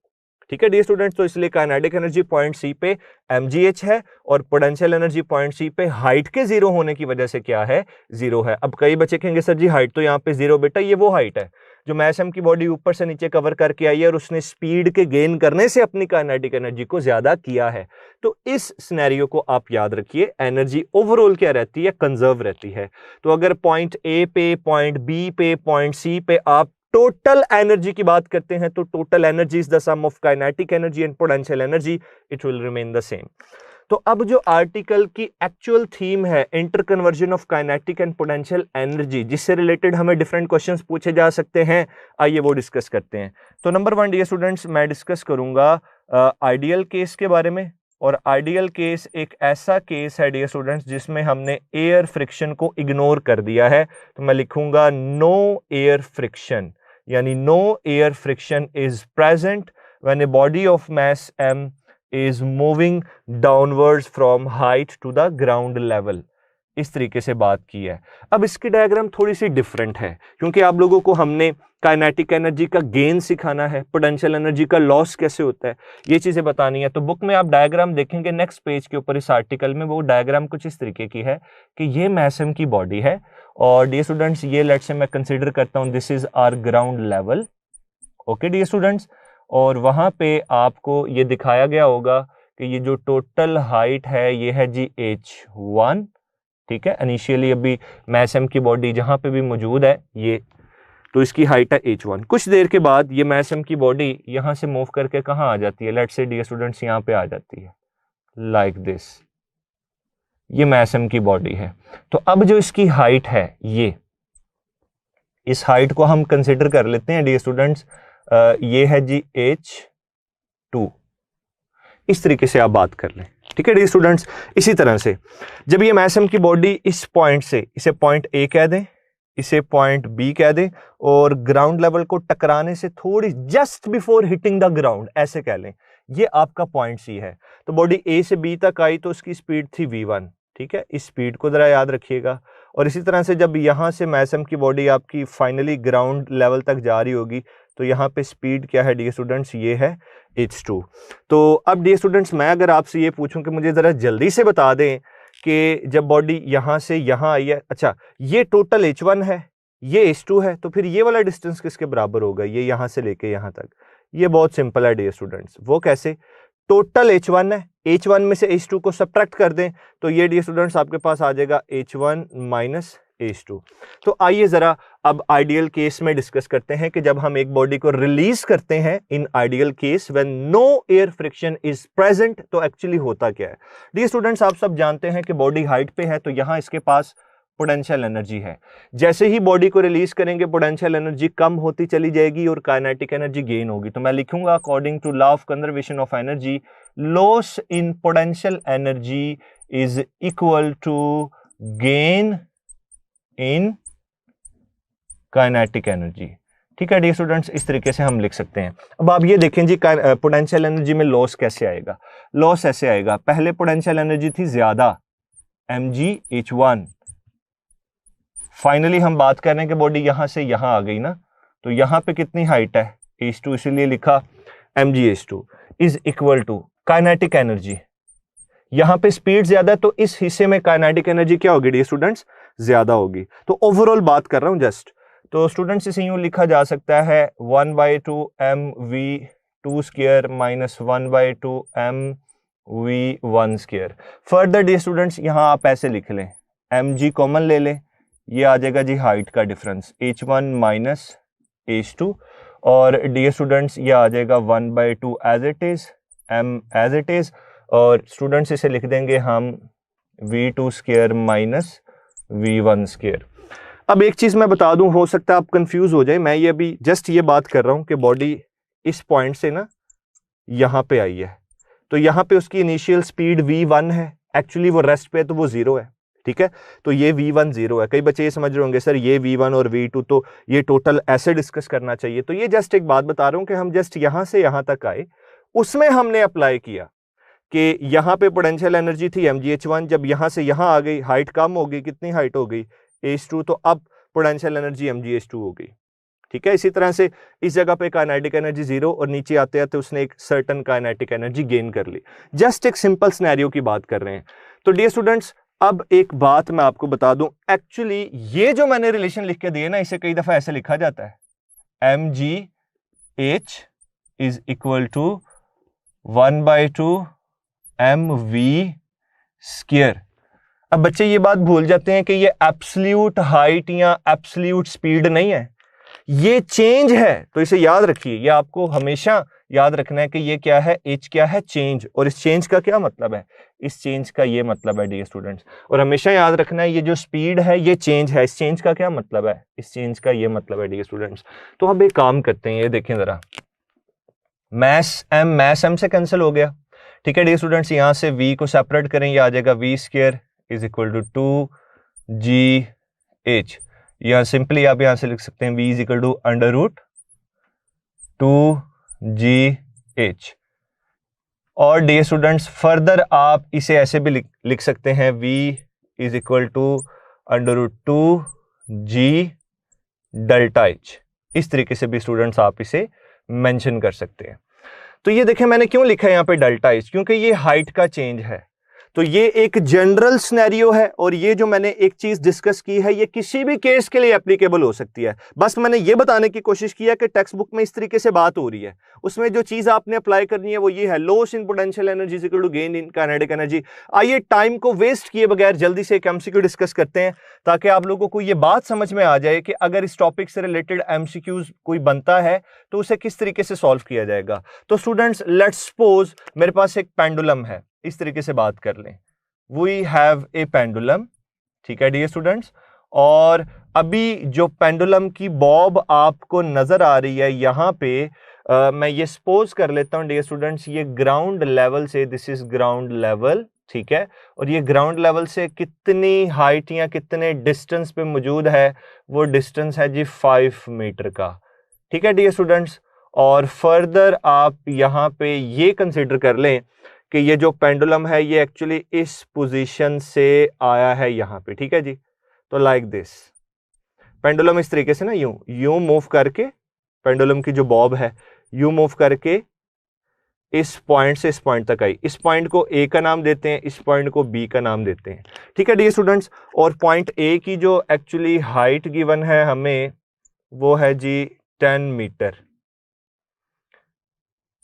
ठीक है डियर स्टूडेंट्स, तो इसलिए काइनेटिक एनर्जी पॉइंट सी पे mgh है और पोटेंशियल एनर्जी पॉइंट सी पे हाइट के 0 होने की वजह से क्या है? 0 है। अब कई बच्चे कहेंगे सर जी हाइट तो यहाँ पे 0, बेटा ये वो हाइट है जो मास m की बॉडी ऊपर से नीचे कवर करके आई है और उसने स्पीड के गेन करने से अपनी काइनेटिक एनर्जी को ज्यादा किया है। तो इस सिनेरियो को आप याद रखिए, एनर्जी ओवरऑल क्या रहती है? कंजर्व रहती है। तो अगर पॉइंट ए पे, पॉइंट बी पे, पॉइंट सी पे आप टोटल एनर्जी की बात करते हैं तो total energy is the sum of kinetic energy and potential energy, it will remain the same. तो अब जो आर्टिकल की एक्चुअल थीम है, interconversion of kinetic and potential energy, जिससे रिलेटेड हमें डिफरेंट क्वेश्चंस पूछे जा सकते हैं, आइए वो डिस्कस करते हैं। तो नंबर 1 डियर स्टूडेंट्स, मैं डिस्कस करूंगा आइडियल केस के बारे में। और आइडियल केस एक ऐसा केस है डियर स्टूडेंट्स जिसमें हमने एयर फ्रिक्शन को इग्नोर कर दिया है। तो मैं लिखूंगा नो एयर फ्रिक्शन, यानी no air friction is present when a body of mass m is moving downwards from height to the ground level। इस तरीके से बात की है। अब इसकी डायग्राम थोड़ी सी डिफरेंट है क्योंकि आप लोगों को हमने काइनेटिक एनर्जी का गेन सिखाना है, पोटेंशियल एनर्जी का लॉस कैसे होता है, ये चीजें बतानी है। तो बुक में आप डायग्राम देखेंगे नेक्स्ट पेज के ऊपर इस आर्टिकल में, वो डायग्राम कुछ इस तरीके की है कि ये मास m की बॉडी है और डियर स्टूडेंट्स ये लेट्स से मैं कंसिडर करता हूं this is our ground level. Okay dear students, और वहां पे आपको ये दिखाया गया होगा कि ये जो टोटल हाइट है ये है जी h1। ठीक है, इनिशियली अभी मास m की बॉडी जहां पे भी मौजूद है ये, तो इसकी हाइट है h1। कुछ देर के बाद ये मास m की बॉडी यहां से मूव करके कहां आ जाती है? लेट्स से डियर स्टूडेंट्स यहां पे आ जाती है लाइक दिस, ये मास m की बॉडी है। तो अब जो इसकी हाइट है ये, इस हाइट को हम कंसिडर कर लेते हैं डियर स्टूडेंट्स, ये है जी h2। इस तरीके से आप बात कर लें। ठीक है डियर स्टूडेंट्स, इसी तरह से जब ये मास m की बॉडी इस पॉइंट से, इसे पॉइंट A कह दें, इसे पॉइंट B कह दें, और ग्राउंड लेवल को टकराने से थोड़ी just before hitting the ground ऐसे कह लें, ये आपका पॉइंट C है। तो बॉडी A से B तक आई तो उसकी स्पीड थी v1। ठीक है, इस स्पीड को जरा याद रखिएगा। और इसी तरह से जब यहां से मास m की बॉडी आपकी फाइनली ग्राउंड लेवल तक जा रही होगी तो यहाँ पे स्पीड क्या है डियर स्टूडेंट्स? ये है h2। तो अब डियर स्टूडेंट्स मैं अगर आपसे ये पूछूं कि मुझे ज़रा जल्दी से बता दें कि जब बॉडी यहाँ से यहाँ आई है, अच्छा ये टोटल h1 है, ये h2 है, तो फिर ये वाला डिस्टेंस किसके बराबर होगा? ये यहाँ से लेके यहाँ तक। ये बहुत सिंपल है डियर स्टूडेंट्स। वो कैसे? टोटल h1 है, h1 में से h2 को सब्ट्रैक्ट कर दें तो ये डियर स्टूडेंट्स आपके पास आ जाएगा h1 माइनस h2। तो आइए जरा अब आइडियल केस में डिस्कस करते हैं कि जब हम एक बॉडी को रिलीज करते हैं in ideal case when no air friction is present, तो एक्चुअली होता क्या है? डियर स्टूडेंट्स आप सब जानते हैं कि बॉडी हाइट पे है तो यहां इसके पास पोटेंशियल एनर्जी है। जैसे ही बॉडी को रिलीज करेंगे पोटेंशियल एनर्जी कम होती चली जाएगी और काइनेटिक एनर्जी गेन होगी। तो मैं लिखूंगा according to law of conservation of energy, loss in potential energy is equal to gain in kinetic energy. ठीक है डियर स्टूडेंट्स, इस तरीके से हम लिख सकते हैं। अब आप ये देखें जी पोटेंशियल एनर्जी में लॉस कैसे आएगा? लॉस ऐसे आएगा, पहले पोटेंशियल एनर्जी थी ज्यादा mgh1, फाइनली हम बात कर रहे हैं कि बॉडी यहां से यहां आ गई ना, तो यहां पे कितनी हाइट है? h2, इसीलिए लिखा mgh2 is equal to kinetic energy. यहां पे स्पीड ज्यादा है तो इस हिस्से में काइनेटिक एनर्जी क्या होगी डियर स्टूडेंट्स? ज्यादा होगी। तो ओवरऑल बात कर रहा हूं जस्ट। तो स्टूडेंट्स इसे यूं लिखा जा सकता है 1/2 mv2 square minus 1/2 mv1 square. Further dear students यहां आप ऐसे लिख लें, mg कॉमन ले लें, ये आ जाएगा जी हाइट का डिफरेंस h1 माइनस h2, और डियर स्टूडेंट्स ये आ जाएगा 1/2 as it is m as it is, और स्टूडेंट्स इसे लिख देंगे हम v2 square minus v1 square. अब एक चीज मैं बता दूं, हो सकता है आप कंफ्यूज हो जाए, मैं ये अभी जस्ट ये बात कर रहा हूं कि बॉडी इस पॉइंट से ना यहां पे आई है, तो यहाँ पे उसकी इनिशियल स्पीड v1 है, एक्चुअली वो रेस्ट पे है तो वो 0 है, ठीक है। तो ये v1 0 है। कई बच्चे ये समझ रहे होंगे सर ये v1 और v2 तो ये टोटल ऐसे डिस्कस करना चाहिए। तो ये जस्ट एक बात बता रहा हूं कि हम जस्ट यहां से यहां तक आए, उसमें हमने अप्लाई किया कि यहां पे पोटेंशियल एनर्जी थी mgh1, जब यहां से यहां आ गई हाइट कम हो गई, कितनी हाइट हो गई h2, तो अब पोटेंशियल एनर्जी mgh2 हो गई, ठीक है। इसी तरह से इस जगह पे काइनेटिक एनर्जी 0 और नीचे आते आते उसने एक सर्टेन काइनेटिक एनर्जी गेन कर ली। जस्ट एक सिंपल सिनेरियो की बात कर रहे हैं। तो डियर स्टूडेंट्स, अब एक बात मैं आपको बता दूं, एक्चुअली ये जो मैंने रिलेशन लिख के दिए ना, इसे कई दफा ऐसे लिखा जाता है mgh is equal to 1/2 mv square. अब बच्चे ये बात भूल जाते हैं कि ये एब्सोल्यूट हाइट या एब्सोल्यूट स्पीड नहीं है, ये चेंज है। तो इसे याद रखिए, ये आपको हमेशा याद रखना है कि ये क्या है, h क्या है, चेंज। और इस चेंज का क्या मतलब है, इस चेंज का ये मतलब है डियर स्टूडेंट्स। और हमेशा याद रखना है ये जो स्पीड है ये चेंज है, इस चेंज का क्या मतलब है, इस चेंज का ये मतलब है डियर स्टूडेंट्स। तो अब एक काम करते हैं, ये देखें जरा, मैस m से कैंसिल हो गया, ठीक है डियर स्टूडेंट्स। यहां से v को सेपरेट करें, ये आ जाएगा v square is equal to 2gh। यहां सिंपली आप यहां से लिख सकते हैं v is equal to under root 2gh। और डियर स्टूडेंट्स फर्दर आप इसे ऐसे भी लिख सकते हैं v is equal to under root 2g delta h। इस तरीके से भी स्टूडेंट्स आप इसे मेंशन कर सकते हैं। तो ये देखें मैंने क्यों लिखा है यहाँ पे डेल्टा h, क्योंकि ये हाइट का चेंज है। तो ये एक जनरल सिनेरियो है और ये जो मैंने एक चीज डिस्कस की है ये किसी भी केस के लिए एप्लीकेबल हो सकती है। बस मैंने ये बताने की कोशिश की है कि टेक्स्ट बुक में इस तरीके से बात हो रही है, उसमें जो चीज आपने अप्लाई करनी है वो ये है, loss in potential energy equal to gain in kinetic energy. आइए टाइम को वेस्ट किए बगैर जल्दी से एक एमसीक्यू डिस्कस करते हैं ताकि आप लोगों को ये बात समझ में आ जाए कि अगर इस टॉपिक से रिलेटेड एमसीक्यूज कोई बनता है तो उसे किस तरीके से सॉल्व किया जाएगा। तो स्टूडेंट्स लेट्स सपोज मेरे पास एक पेंडुलम है, इस तरीके से बात कर लें, वी हैव ए पेंडुलम, ठीक है डियर स्टूडेंट्स। और अभी जो पेंडुलम की बॉब आपको नजर आ रही है यहाँ पे मैं ये सपोज कर लेता हूँ डियर स्टूडेंट्स, ये ग्राउंड लेवल से, दिस इज ग्राउंड लेवल, ठीक है। और ये ग्राउंड लेवल से कितनी हाइट या कितने डिस्टेंस पे मौजूद है, वो डिस्टेंस है जी 5 मीटर का, ठीक है डियर स्टूडेंट्स। और फर्दर आप यहाँ पे ये कंसिडर कर लें कि ये जो पेंडुलम है ये एक्चुअली इस पोजीशन से आया है यहाँ पे, ठीक है जी। तो लाइक दिस पेंडुलम इस तरीके से ना यूं मूव करके, पेंडुलम की जो बॉब है यूं मूव करके इस पॉइंट से इस पॉइंट तक आई। इस पॉइंट को ए का नाम देते हैं, इस पॉइंट को बी का नाम देते हैं, ठीक है डियर स्टूडेंट्स। और पॉइंट ए की जो एक्चुअली हाइट गिवन है हमें वो है जी 10 मीटर।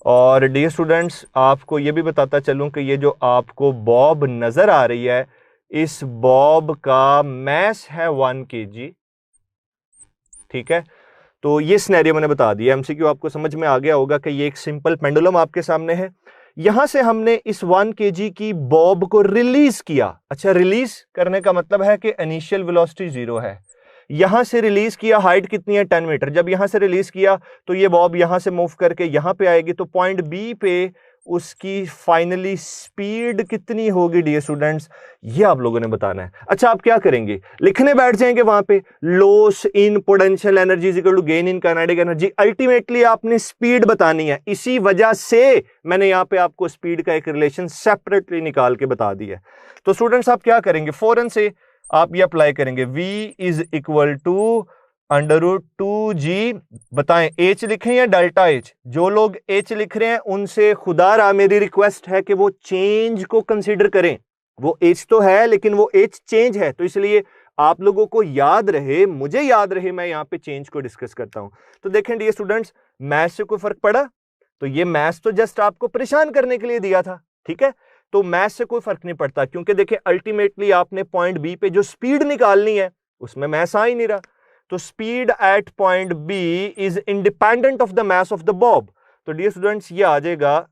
और डियर स्टूडेंट्स आपको ये भी बताता चलूं कि ये जो आपको बॉब नजर आ रही है, इस बॉब का मैस है 1 kg, ठीक है। तो ये सिनेरियो मैंने बता दिया, एमसीक्यू आपको समझ में आ गया होगा कि ये एक सिंपल पेंडुलम आपके सामने है। यहां से हमने इस 1 kg की बॉब को रिलीज किया। अच्छा, रिलीज करने का मतलब है कि इनिशियल वेलोसिटी 0 है, यहां से रिलीज किया, हाइट कितनी है 10 मीटर। जब यहां से रिलीज किया तो ये बॉब यहां से मूव करके यहां पे आएगी, तो पॉइंट बी पे उसकी फाइनली स्पीड कितनी होगी डियर स्टूडेंट्स, ये आप लोगों ने बताना है। अच्छा, आप क्या करेंगे, लिखने बैठ जाएंगे वहां पे loss in potential energy equal to gain in kinetic energy. Ultimately आपने स्पीड बतानी है, इसी वजह से मैंने यहां पे आपको स्पीड का एक रिलेशन सेपरेटली निकाल के बता दिया है। तो स्टूडेंट्स आप क्या करेंगे, फौरन से आप ये अप्लाई करेंगे, v is equal to under root 2g, बताएं h लिखें या डेल्टा h। जो लोग h लिख रहे हैं उनसे खुदारा मेरी रिक्वेस्ट है कि वो चेंज को कंसीडर करें। वो h तो है लेकिन वो h चेंज है, तो इसलिए आप लोगों को याद रहे, मुझे याद रहे, मैं यहाँ पे चेंज को डिस्कस करता हूं। तो देखें डियर स्टूडेंट्स, मैथ्स से कोई फर्क पड़ा, तो ये मैथ्स तो जस्ट आपको परेशान करने के लिए दिया था, ठीक है। तो मैथ्स से कोई फर्क नहीं पड़ता, क्योंकि देखिए अल्टीमेटली आपने पॉइंट बी पे जो स्पीड निकालनी है उसमें मैथ्स आ ही नहीं रहा। तो speed at point B is independent of the mass of the bob. तो डियर स्टूडेंट्स ये आ जाएगा,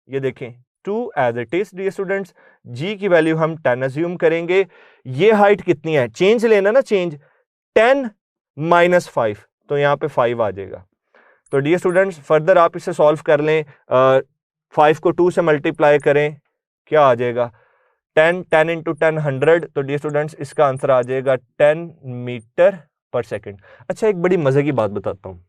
ये देखें 2 as it is dear students, G की वैल्यू हम 10 अज्यूम करेंगे। ये हाइट कितनी है, चेंज लेना ना, चेंज 10 माइनस 5, तो यहां पे 5 आ जाएगा। तो डियर स्टूडेंट्स फर्दर आप इसे सॉल्व कर लें, 5 को 2 से मल्टीप्लाई करें, क्या आ जाएगा 10, 10 इंटू 10 100। तो डियर स्टूडेंट्स इसका आंसर आ जाएगा 10 मीटर पर सेकेंड। अच्छा, एक बड़ी मजे की बात बताता हूँ।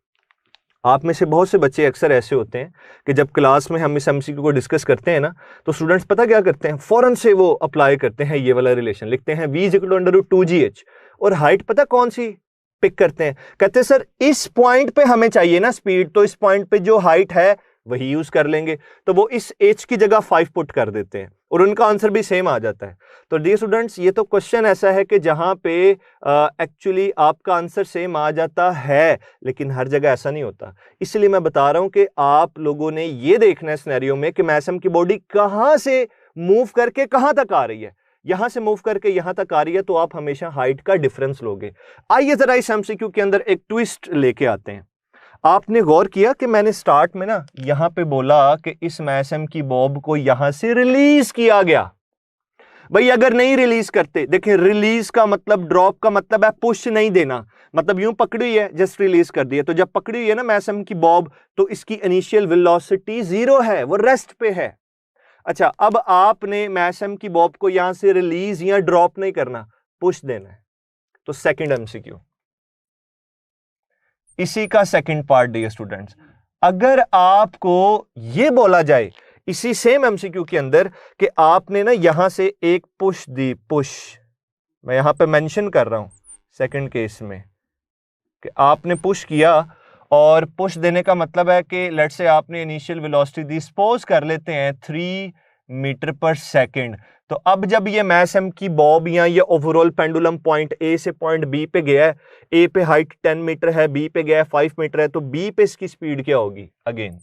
आप में से बहुत से बच्चे अक्सर ऐसे होते हैं कि जब क्लास में हम इस एमसीक्यू को डिस्कस करते हैं ना, तो स्टूडेंट्स पता क्या करते हैं, फौरन से वो अप्लाई करते हैं ये वाला रिलेशन, लिखते हैं v = √2gh, और हाइट पता कौन सी पिक करते हैं, कहते हैं सर इस पॉइंट पे हमें चाहिए ना स्पीड, तो इस पॉइंट पे जो हाइट है वही यूज कर लेंगे, तो वो इस h की जगह 5 पुट कर देते हैं और उनका आंसर भी सेम आ जाता है। तो डियर स्टूडेंट्स ये तो क्वेश्चन ऐसा है कि जहां पे एक्चुअली आपका आंसर सेम आ जाता है, लेकिन हर जगह ऐसा नहीं होता। इसलिए मैं बता रहा हूं कि आप लोगों ने ये देखना है सिनेरियो में कि मैसम की बॉडी कहां से मूव करके कहां तक आ रही है। यहां से मूव करके यहां तक आ रही है तो आप हमेशा हाइट का डिफरेंस लोगे। आइए जरा इस एमसीक्यू के अंदर एक ट्विस्ट लेके आते हैं। आपने गौर किया कि मैंने स्टार्ट में ना यहां पे बोला कि इस मैसम की बॉब को यहां से रिलीज किया गया। भाई अगर नहीं रिलीज करते, देखिए रिलीज का मतलब, ड्रॉप का मतलब है पुश नहीं देना, मतलब यूं पकड़ी हुई है जस्ट रिलीज कर दिया। तो जब पकड़ी हुई है ना मैसम की बॉब, तो इसकी इनिशियल वेलोसिटी 0 है, वो रेस्ट पे है। अच्छा, अब आपने मैसम की बॉब को यहां से रिलीज या ड्रॉप नहीं करना, पुश देना है। तो सेकंड एमसीक्यू, इसी का सेकंड पार्ट डियर स्टूडेंट्स, अगर आपको यह बोला जाए इसी सेम एमसीक्यू के अंदर कि आपने ना यहां से एक पुश दी, पुश मैं यहां पे मेंशन कर रहा हूं सेकंड केस में कि आपने पुश किया, और पुश देने का मतलब है कि लेट्स से आपने इनिशियल वेलोसिटी दी, सपोज कर लेते हैं 3 मीटर पर सेकंड। तो अब जब ये मैसम की बॉब या ये ओवरऑल पेंडुलम पॉइंट ए से पॉइंट बी पे गया है, ए पे हाइट 10 मीटर है, बी पे गया है 5 मीटर है, तो बी पे इसकी स्पीड क्या होगी अगेन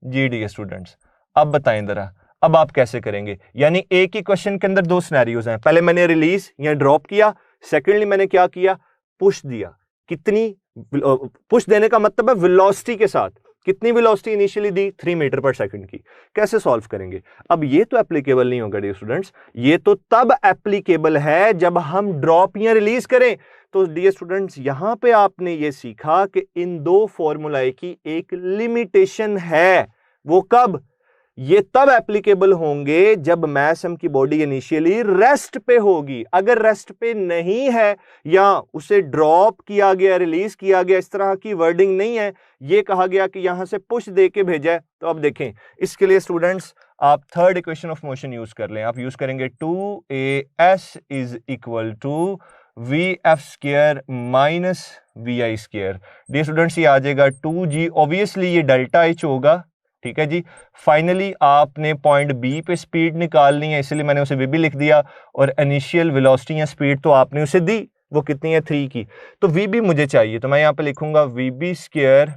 जी डी स्टूडेंट्स। अब बताएं जरा, अब आप कैसे करेंगे, यानी एक ही क्वेश्चन के अंदर दो सिनेरियोज हैं। पहले मैंने रिलीज या ड्रॉप किया, सेकेंडली मैंने क्या किया, पुश दिया। कितनी पुश देने का मतलब है वेलोसिटी के साथ, कितनी वेलोसिटी इनिशियली दी 3 मीटर पर सेकंड की। कैसे सॉल्व करेंगे, अब ये तो एप्लीकेबल नहीं होगा डियर स्टूडेंट्स, ये तो तब एप्लीकेबल है जब हम ड्रॉप या रिलीज करें। तो डियर स्टूडेंट्स यहां पे आपने ये सीखा कि इन दो फॉर्मूलाए की एक लिमिटेशन है। वो कब, ये तब एप्लीकेबल होंगे जब मैसम की बॉडी इनिशियली रेस्ट पे होगी। अगर रेस्ट पे नहीं है या उसे ड्रॉप किया गया, रिलीज किया गया, इस तरह की वर्डिंग नहीं है, ये कहा गया कि यहां से पुश दे के भेजा है, तो अब देखें इसके लिए स्टूडेंट्स आप third equation of motion use कर लें। आप यूज करेंगे 2as is equal to vf² minus vi²। Dear students ये आ जाएगा 2g, ऑब्वियसली ये डेल्टा एच होगा, ठीक है जी। फाइनली आपने पॉइंट बी पे स्पीड निकालनी है, इसलिए मैंने उसे वी लिख दिया, और इनिशियल वेलोसिटी या स्पीड तो आपने उसे दी, वो कितनी है 3 की, तो वी बी मुझे चाहिए, तो मैं यहाँ पे लिखूंगा vb²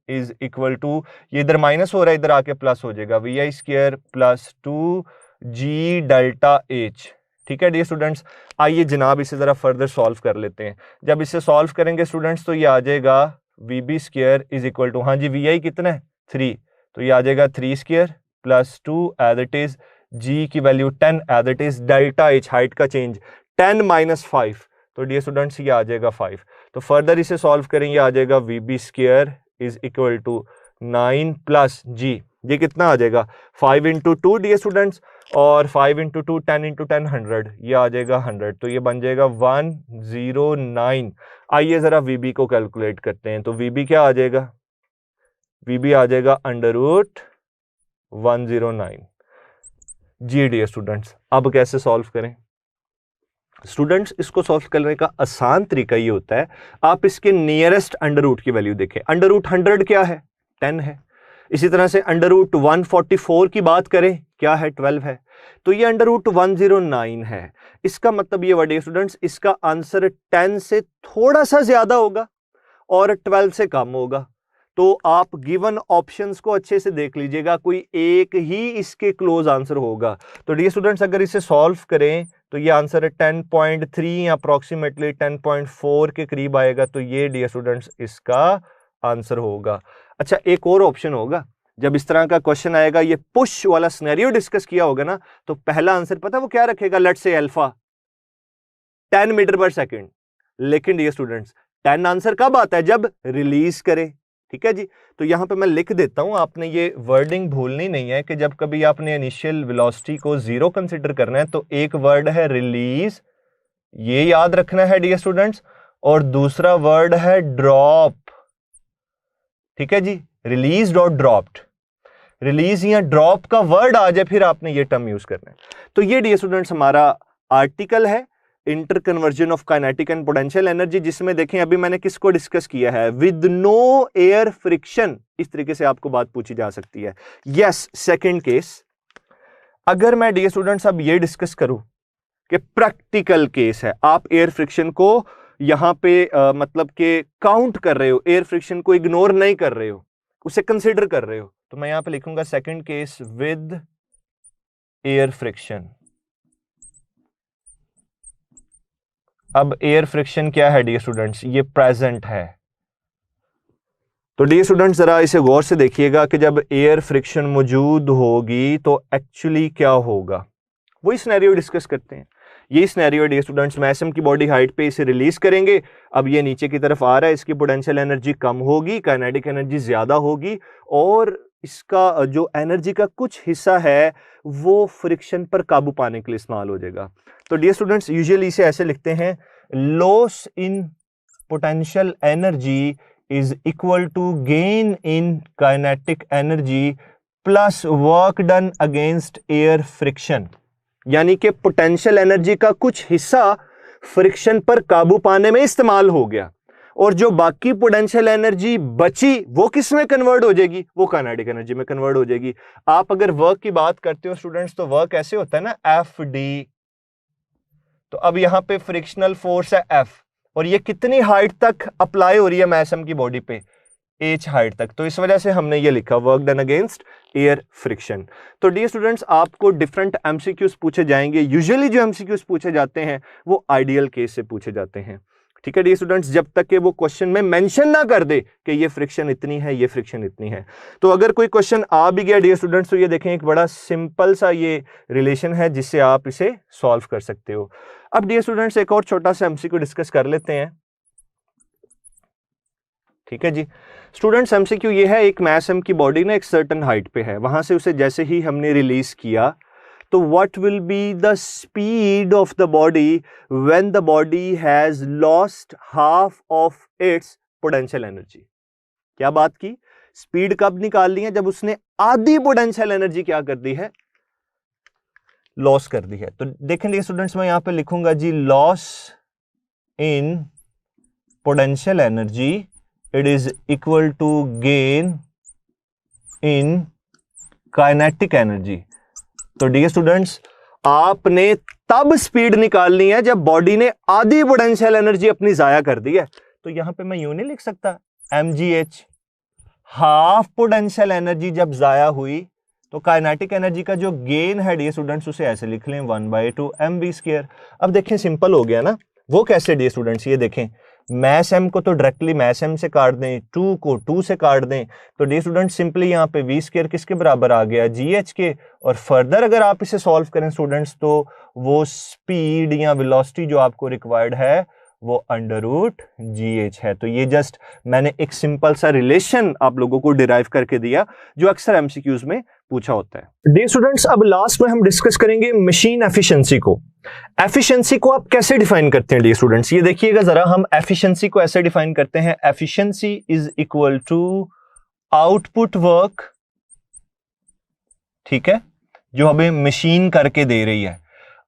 इज इक्वल टू, ये इधर माइनस हो रहा है, इधर आके प्लस हो जाएगा, vi² plus 2g delta H. ठीक है डियर स्टूडेंट्स, आइए जनाब इसे जरा फर्दर सॉल्व कर लेते हैं। जब इसे सॉल्व करेंगे स्टूडेंट्स तो ये आ जाएगा vb² इज इक्वल टू, हाँ जी vi कितना है 3, तो ये आ जाएगा 3² plus 2 as it is, g की value 10 as it is, delta H height का चेंज 10 माइनस 5, तो डियर स्टूडेंट्स ये आ जाएगा 5। तो फर्दर इसे सॉल्व करेंगे, आ जाएगा vb² is equal to 9 plus g, ये कितना आ जाएगा 5 इंटू 2 डियर स्टूडेंट्स, और 5 इंटू 2 10 इंटू 10 100, ये आ जाएगा 100, तो ये बन जाएगा 109। आइए जरा vb को कैलकुलेट करते हैं, तो vb क्या आ जाएगा, vb आ जाएगा √109 जी डियर स्टूडेंट्स। अब कैसे सॉल्व करें स्टूडेंट्स, इसको सॉल्व करने का आसान तरीका ये होता है, आप इसके नियरेस्ट अंडर रूट की वैल्यू देखें। अंडर रूट 100 क्या है 10 है, इसी तरह से अंडर रूट 144 की बात करें क्या है 12 है, तो ये अंडर रूट 109 है। इसका मतलब ये वर्ड स्टूडेंट्स, इसका आंसर 10 से थोड़ा सा ज्यादा होगा और 12 से कम होगा। तो आप गिवन ऑप्शंस को अच्छे से देख लीजिएगा, कोई एक ही इसके क्लोज आंसर होगा। तो डियर स्टूडेंट्स अगर इसे सॉल्व करें तो ये आंसर 10.3 अप्रोक्सीमेटली 10.4 के करीब आएगा, तो ये डियर स्टूडेंट्स इसका आंसर होगा। अच्छा, एक और ऑप्शन होगा, जब इस तरह का क्वेश्चन आएगा, ये पुश वाला सिनेरियो डिस्कस किया होगा ना, तो पहला आंसर पता वो क्या रखेगा, लेट्स से अल्फा 10 मीटर पर सेकंड। लेकिन डियर स्टूडेंट्स 10 आंसर कब आता है, जब रिलीज करे, ठीक है जी। तो यहाँ पे मैं लिख देता हूँ, आपने ये वर्डिंग भूलनी नहीं है कि जब कभी आपने इनिशियल वेलोसिटी को 0 कंसिडर करना है तो एक वर्ड है रिलीज, ये याद रखना है डियर स्टूडेंट्स, और दूसरा वर्ड है ड्रॉप। ठीक है जी, रिलीज और ड्रॉप्ड। रिलीज या ड्रॉप का वर्ड आ जाए फिर आपने ये टर्म यूज करना है। तो ये डियर स्टूडेंट्स हमारा आर्टिकल है inter conversion of kinetic and potential energy, जिसमें देखें अभी मैंने किसको डिस्कस किया है, विद नो एयर फ्रिक्शन। इस तरीके से आपको बात पूछी जा सकती है। यस, सेकंड केस, अगर मैं डियर स्टूडेंट्स अब ये डिस्कस करूं कि प्रैक्टिकल केस है, आप एयर फ्रिक्शन को यहां पे मतलब के काउंट कर रहे हो, एयर फ्रिक्शन को इग्नोर नहीं कर रहे हो, उसे कंसीडर कर रहे हो, तो मैं यहां पे लिखूंगा second case with air friction. अब एयर फ्रिक्शन क्या है डियर स्टूडेंट्स, ये प्रेजेंट है। तो डियर स्टूडेंट्स जरा इसे गौर से देखिएगा कि जब एयर फ्रिक्शन मौजूद होगी तो एक्चुअली क्या होगा, वही सिनेरियो डिस्कस करते हैं। ये सिनेरियो डियर स्टूडेंट्स, मैं एटम की बॉडी हाइट पे इसे रिलीज करेंगे, अब ये नीचे की तरफ आ रहा है, इसकी पोटेंशियल एनर्जी कम होगी, काइनेटिक एनर्जी ज्यादा होगी, और इसका जो एनर्जी का कुछ हिस्सा है वो फ्रिक्शन पर काबू पाने के लिए इस्तेमाल हो जाएगा। तो डियर स्टूडेंट्स यूजुअली इसे ऐसे लिखते हैं, loss in potential energy is equal to gain in kinetic energy plus work done against air friction. यानी कि पोटेंशियल एनर्जी का कुछ हिस्सा फ्रिक्शन पर काबू पाने में इस्तेमाल हो गया, और जो बाकी पोटेंशियल एनर्जी बची वो किस में कन्वर्ट हो जाएगी, वो काइनेटिक एनर्जी में कन्वर्ट हो जाएगी। आप अगर वर्क की बात करते हो स्टूडेंट्स, तो वर्क ऐसे होता है ना, एफ डी। तो अब यहां पे फ्रिक्शनल फोर्स है एफ, और ये कितनी हाइट तक अप्लाई हो रही है मैसम की बॉडी पे, एच हाइट तक, तो इस वजह से हमने ये लिखा work done against air friction. तो डियर स्टूडेंट्स आपको डिफरेंट एमसीक्यूज पूछे जाएंगे। यूजुअली जो एमसीक्यूज पूछे जाते हैं वो आइडियल केस से पूछे जाते हैं। ठीक है डियर स्टूडेंट्स, जब तक कि वो क्वेश्चन में मेंशन ना कर दे कि ये फ्रिक्शन इतनी है, ये फ्रिक्शन इतनी है। तो अगर कोई क्वेश्चन आ भी गया डियर स्टूडेंट्स, तो ये देखें एक बड़ा सिंपल सा ये रिलेशन है जिससे आप इसे सॉल्व कर सकते हो। अब डियर स्टूडेंट्स एक और छोटा सा एमसीक्यू डिस्कस कर लेते हैं। ठीक है जी स्टूडेंट्स, एमसीक्यू ये है, एक मास एम की बॉडी ना एक सर्टेन हाइट पे है, वहां से उसे जैसे ही हमने रिलीज किया तो what will be the speed of the body when the body has lost half of its potential energy. क्या बात की, स्पीड कब निकालनी है, जब उसने आधी पोटेंशियल एनर्जी क्या कर दी है, लॉस कर दी है। तो देखेंगे स्टूडेंट्स, मैं यहां पे लिखूंगा जी, loss in potential energy it is equal to gain in kinetic energy. तो डियर स्टूडेंट्स आपने तब स्पीड निकालनी है जब बॉडी ने आधी पोटेंशियल एनर्जी अपनी जाया कर दी है। तो यहां पे मैं यूं नहीं लिख सकता mgh, हाफ पोटेंशियल एनर्जी जब जाया हुई तो काइनेटिक एनर्जी का जो गेन है डियर स्टूडेंट्स उसे ऐसे लिख लें 1/2 mv²। अब देखें सिंपल हो गया ना, वो कैसे डियर स्टूडेंट्स, ये देखें मैस एम को तो डायरेक्टली मैस एम से काट दें, 2 को 2 से काट दें, तो डियर स्टूडेंट सिंपली यहाँ पे v² किसके बराबर आ गया, gh के। और फर्दर अगर आप इसे सॉल्व करें स्टूडेंट्स तो वो स्पीड या वेलोसिटी जो आपको रिक्वायर्ड है वो √gh है। तो ये जस्ट मैंने एक सिंपल सा रिलेशन आप लोगों को डिराइव करके दिया जो अक्सर एमसीक्यूज में पूछा होता है। डियर स्टूडेंट्स अब लास्ट में हम डिस्कस करेंगे मशीन एफिशिएंसी को। एफिशिएंसी को आप कैसे डिफाइन करते हैं डियर स्टूडेंट्स, ये देखिएगा जरा, हम एफिशिएंसी को ऐसे डिफाइन करते हैं, efficiency is equal to output work, ठीक है, जो हमें मशीन करके दे रही है,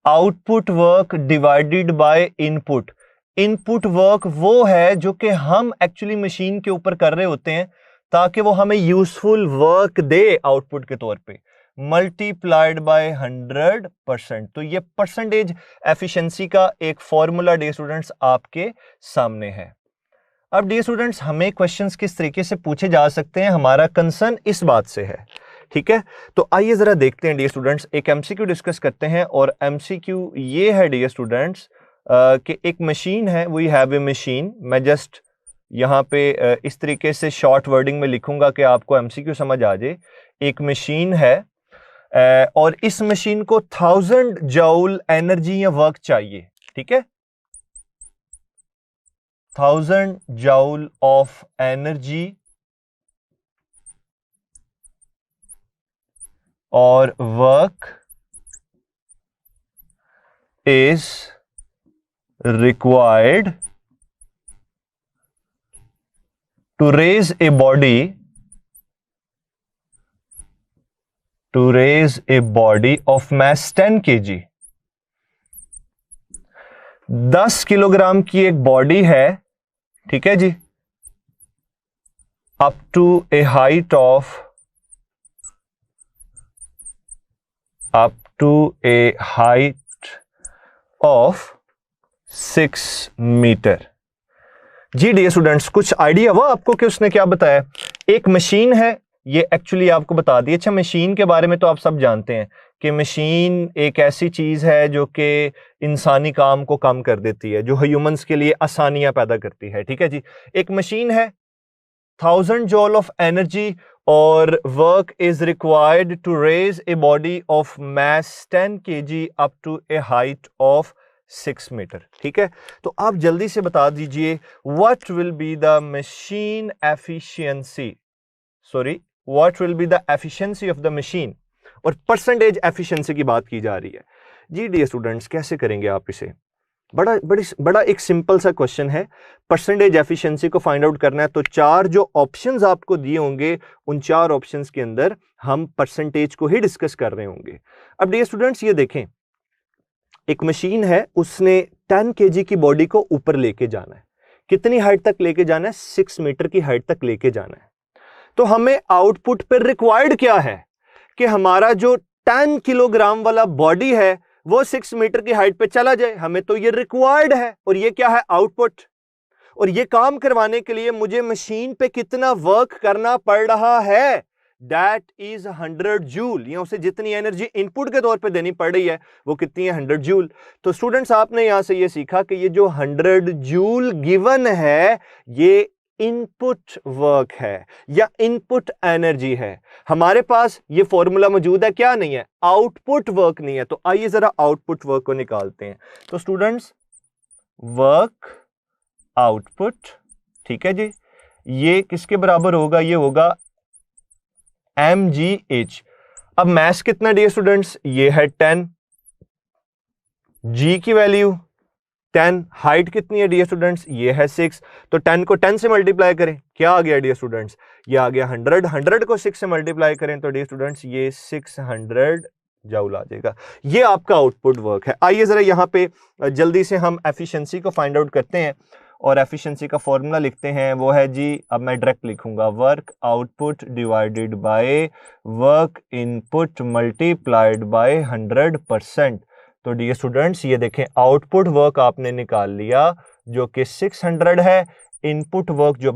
output work divided by input. Input work वो है जो कि हम एक्चुअली मशीन के ऊपर कर रहे होते हैं ताकि वो हमें यूजफुल वर्क दे आउटपुट के तौर पे, मल्टीप्लाइड बाय 100%। तो ये परसेंटेज एफिशिएंसी का एक फॉर्मूला डियर स्टूडेंट्स आपके सामने है। अब डियर स्टूडेंट्स हमें क्वेश्चंस किस तरीके से पूछे जा सकते हैं, हमारा कंसर्न इस बात से है, ठीक है। तो आइए जरा देखते हैं डियर स्टूडेंट्स, एक एमसीक्यू डिस्कस करते हैं। और एमसीक्यू ये है डियर स्टूडेंट्स कि एक मशीन है, वी हैव ए मशीन। मैं जस्ट यहाँ पे इस तरीके से शॉर्ट वर्डिंग में लिखूंगा कि आपको एमसीक्यू समझ आ जाए। एक मशीन है और इस मशीन को 1000 जूल एनर्जी या वर्क चाहिए, ठीक है, 1000 जूल ऑफ एनर्जी और work is required to raise a body of mass 10 kg. 10 kilogram की एक बॉडी है, ठीक है जी, up to a height of 6 metre. जी डियर स्टूडेंट्स, कुछ आइडिया हुआ आपको कि उसने क्या बताया? एक मशीन है, ये एक्चुअली आपको बता दी. अच्छा, मशीन के बारे में तो आप सब जानते हैं कि मशीन एक ऐसी चीज है जो कि इंसानी काम को कम कर देती है, जो ह्यूमंस के लिए आसानियां पैदा करती है. ठीक है जी, एक मशीन है, 1000 जूल ऑफ एनर्जी और work is required to raise a body of mass 10 kg up to a height of 6 metre. ठीक है, तो आप जल्दी से बता दीजिए what will be the machine efficiency, what will be the efficiency of the machine. और परसेंटेज एफिशिएंसी की बात की जा रही है. जी डियर स्टूडेंट्स, कैसे करेंगे आप इसे? बड़ा एक सिंपल सा क्वेश्चन है. परसेंटेज एफिशिएंसी को फाइंड आउट करना है तो 4 जो ऑप्शंस आपको दिए होंगे, उन 4 ऑप्शंस के अंदर हम परसेंटेज को ही डिस्कस कर रहे होंगे. अब डियर स्टूडेंट्स ये देखें, एक मशीन है, उसने 10 kg की बॉडी को ऊपर लेके जाना है. कितनी हाइट तक लेके जाना है? 6 मीटर की हाइट तक लेके जाना है. तो हमें आउटपुट पर रिक्वायर्ड क्या है कि हमारा जो 10 किलोग्राम वाला बॉडी है वो 6 मीटर की हाइट पे चला जाए. हमें तो ये रिक्वायर्ड है, और ये क्या है? आउटपुट. और ये काम करवाने के लिए मुझे मशीन पे कितना वर्क करना पड़ रहा है? That is 100 joule. या उसे जितनी एनर्जी इनपुट के तौर पे देनी पड़ रही है वो कितनी है? 100 जूल. तो स्टूडेंट्स, आपने यहां से ये सीखा कि ये जो 100 जूल गिवन है, ये इनपुट वर्क है या इनपुट एनर्जी है. हमारे पास ये फॉर्मूला मौजूद है, क्या नहीं है? आउटपुट वर्क नहीं है. तो आइए जरा आउटपुट वर्क को निकालते हैं. तो स्टूडेंट्स, वर्क आउटपुट, ठीक है जी, ये किसके बराबर होगा? ये होगा mgh. अब मास कितना डियर स्टूडेंट्स? ये है 10, g की वैल्यू 10, हाइट कितनी है डियर स्टूडेंट्स? ये है 6. तो 10 को 10 से मल्टीप्लाई करें, क्या आ गया डियर स्टूडेंट्स? ये आ गया 100. 100 को 6 से मल्टीप्लाई करें तो डियर स्टूडेंट्स ये 600 जूल आ जाएगा. ये आपका आउटपुट वर्क है. आइए जरा यहाँ पे जल्दी से हम एफिशिएंसी को फाइंड आउट करते हैं और एफिशिएंसी का फॉर्मूला लिखते हैं. वो है जी, अब मैं डायरेक्ट लिखूंगा, work output divided by work input multiplied by 100%. तो डियर स्टूडेंट्स, ये देखें, आउटपुट वर्क आपने निकाल लिया जो कि 600 है. इनपुट वर्क जो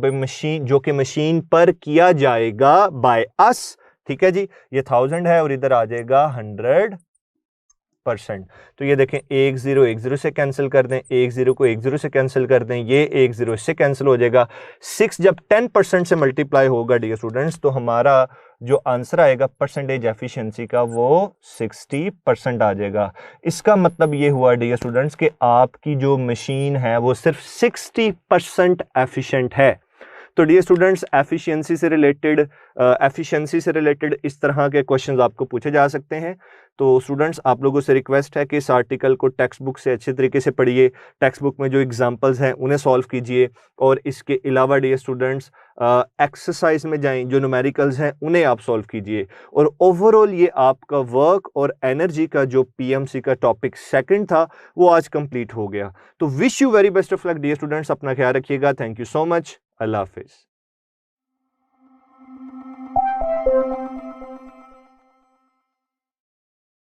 कि मशीन पर किया जाएगा बाय अस, ठीक है जी, ये 1000 है और इधर आ जाएगा 100%. तो ये देखें, 1 0 1 0 से कैंसिल कर दें, 1 0 को 1 0 से कैंसिल कर दें, ये 1 0 से कैंसिल हो जाएगा. 6 जब 10% से मल्टीप्लाई होगा डियर स्टूडेंट्स, तो हमारा जो आंसर आएगा परसेंटेज एफिशिएंसी का, वो 60% आ जाएगा. इसका मतलब ये हुआ डियर स्टूडेंट्स कि आपकी जो मशीन है वो सिर्फ 60% एफिशिएंट है. तो डियर स्टूडेंट्स, एफिशिएंसी से रिलेटेड इस तरह के क्वेश्चंस आपको पूछे जा सकते हैं. तो स्टूडेंट्स, आप लोगों से रिक्वेस्ट है कि इस आर्टिकल को टेक्स्ट बुक से अच्छे तरीके से पढ़िए. टेक्स्ट बुक में जो एग्जांपल्स हैं उन्हें सॉल्व कीजिए, और इसके अलावा डियर स्टूडेंट्स एक्सरसाइज में जाएं, जो न्यूमेरिकल्स हैं उन्हें आप सॉल्व कीजिए. और ओवरऑल ये आपका वर्क और एनर्जी का जो पीएमसी का टॉपिक सेकंड था वो आज कंप्लीट हो गया. तो wish you very best of luck dear students. अपना ख्याल रखिएगा. Thank you so much. अल्लाह हाफिज.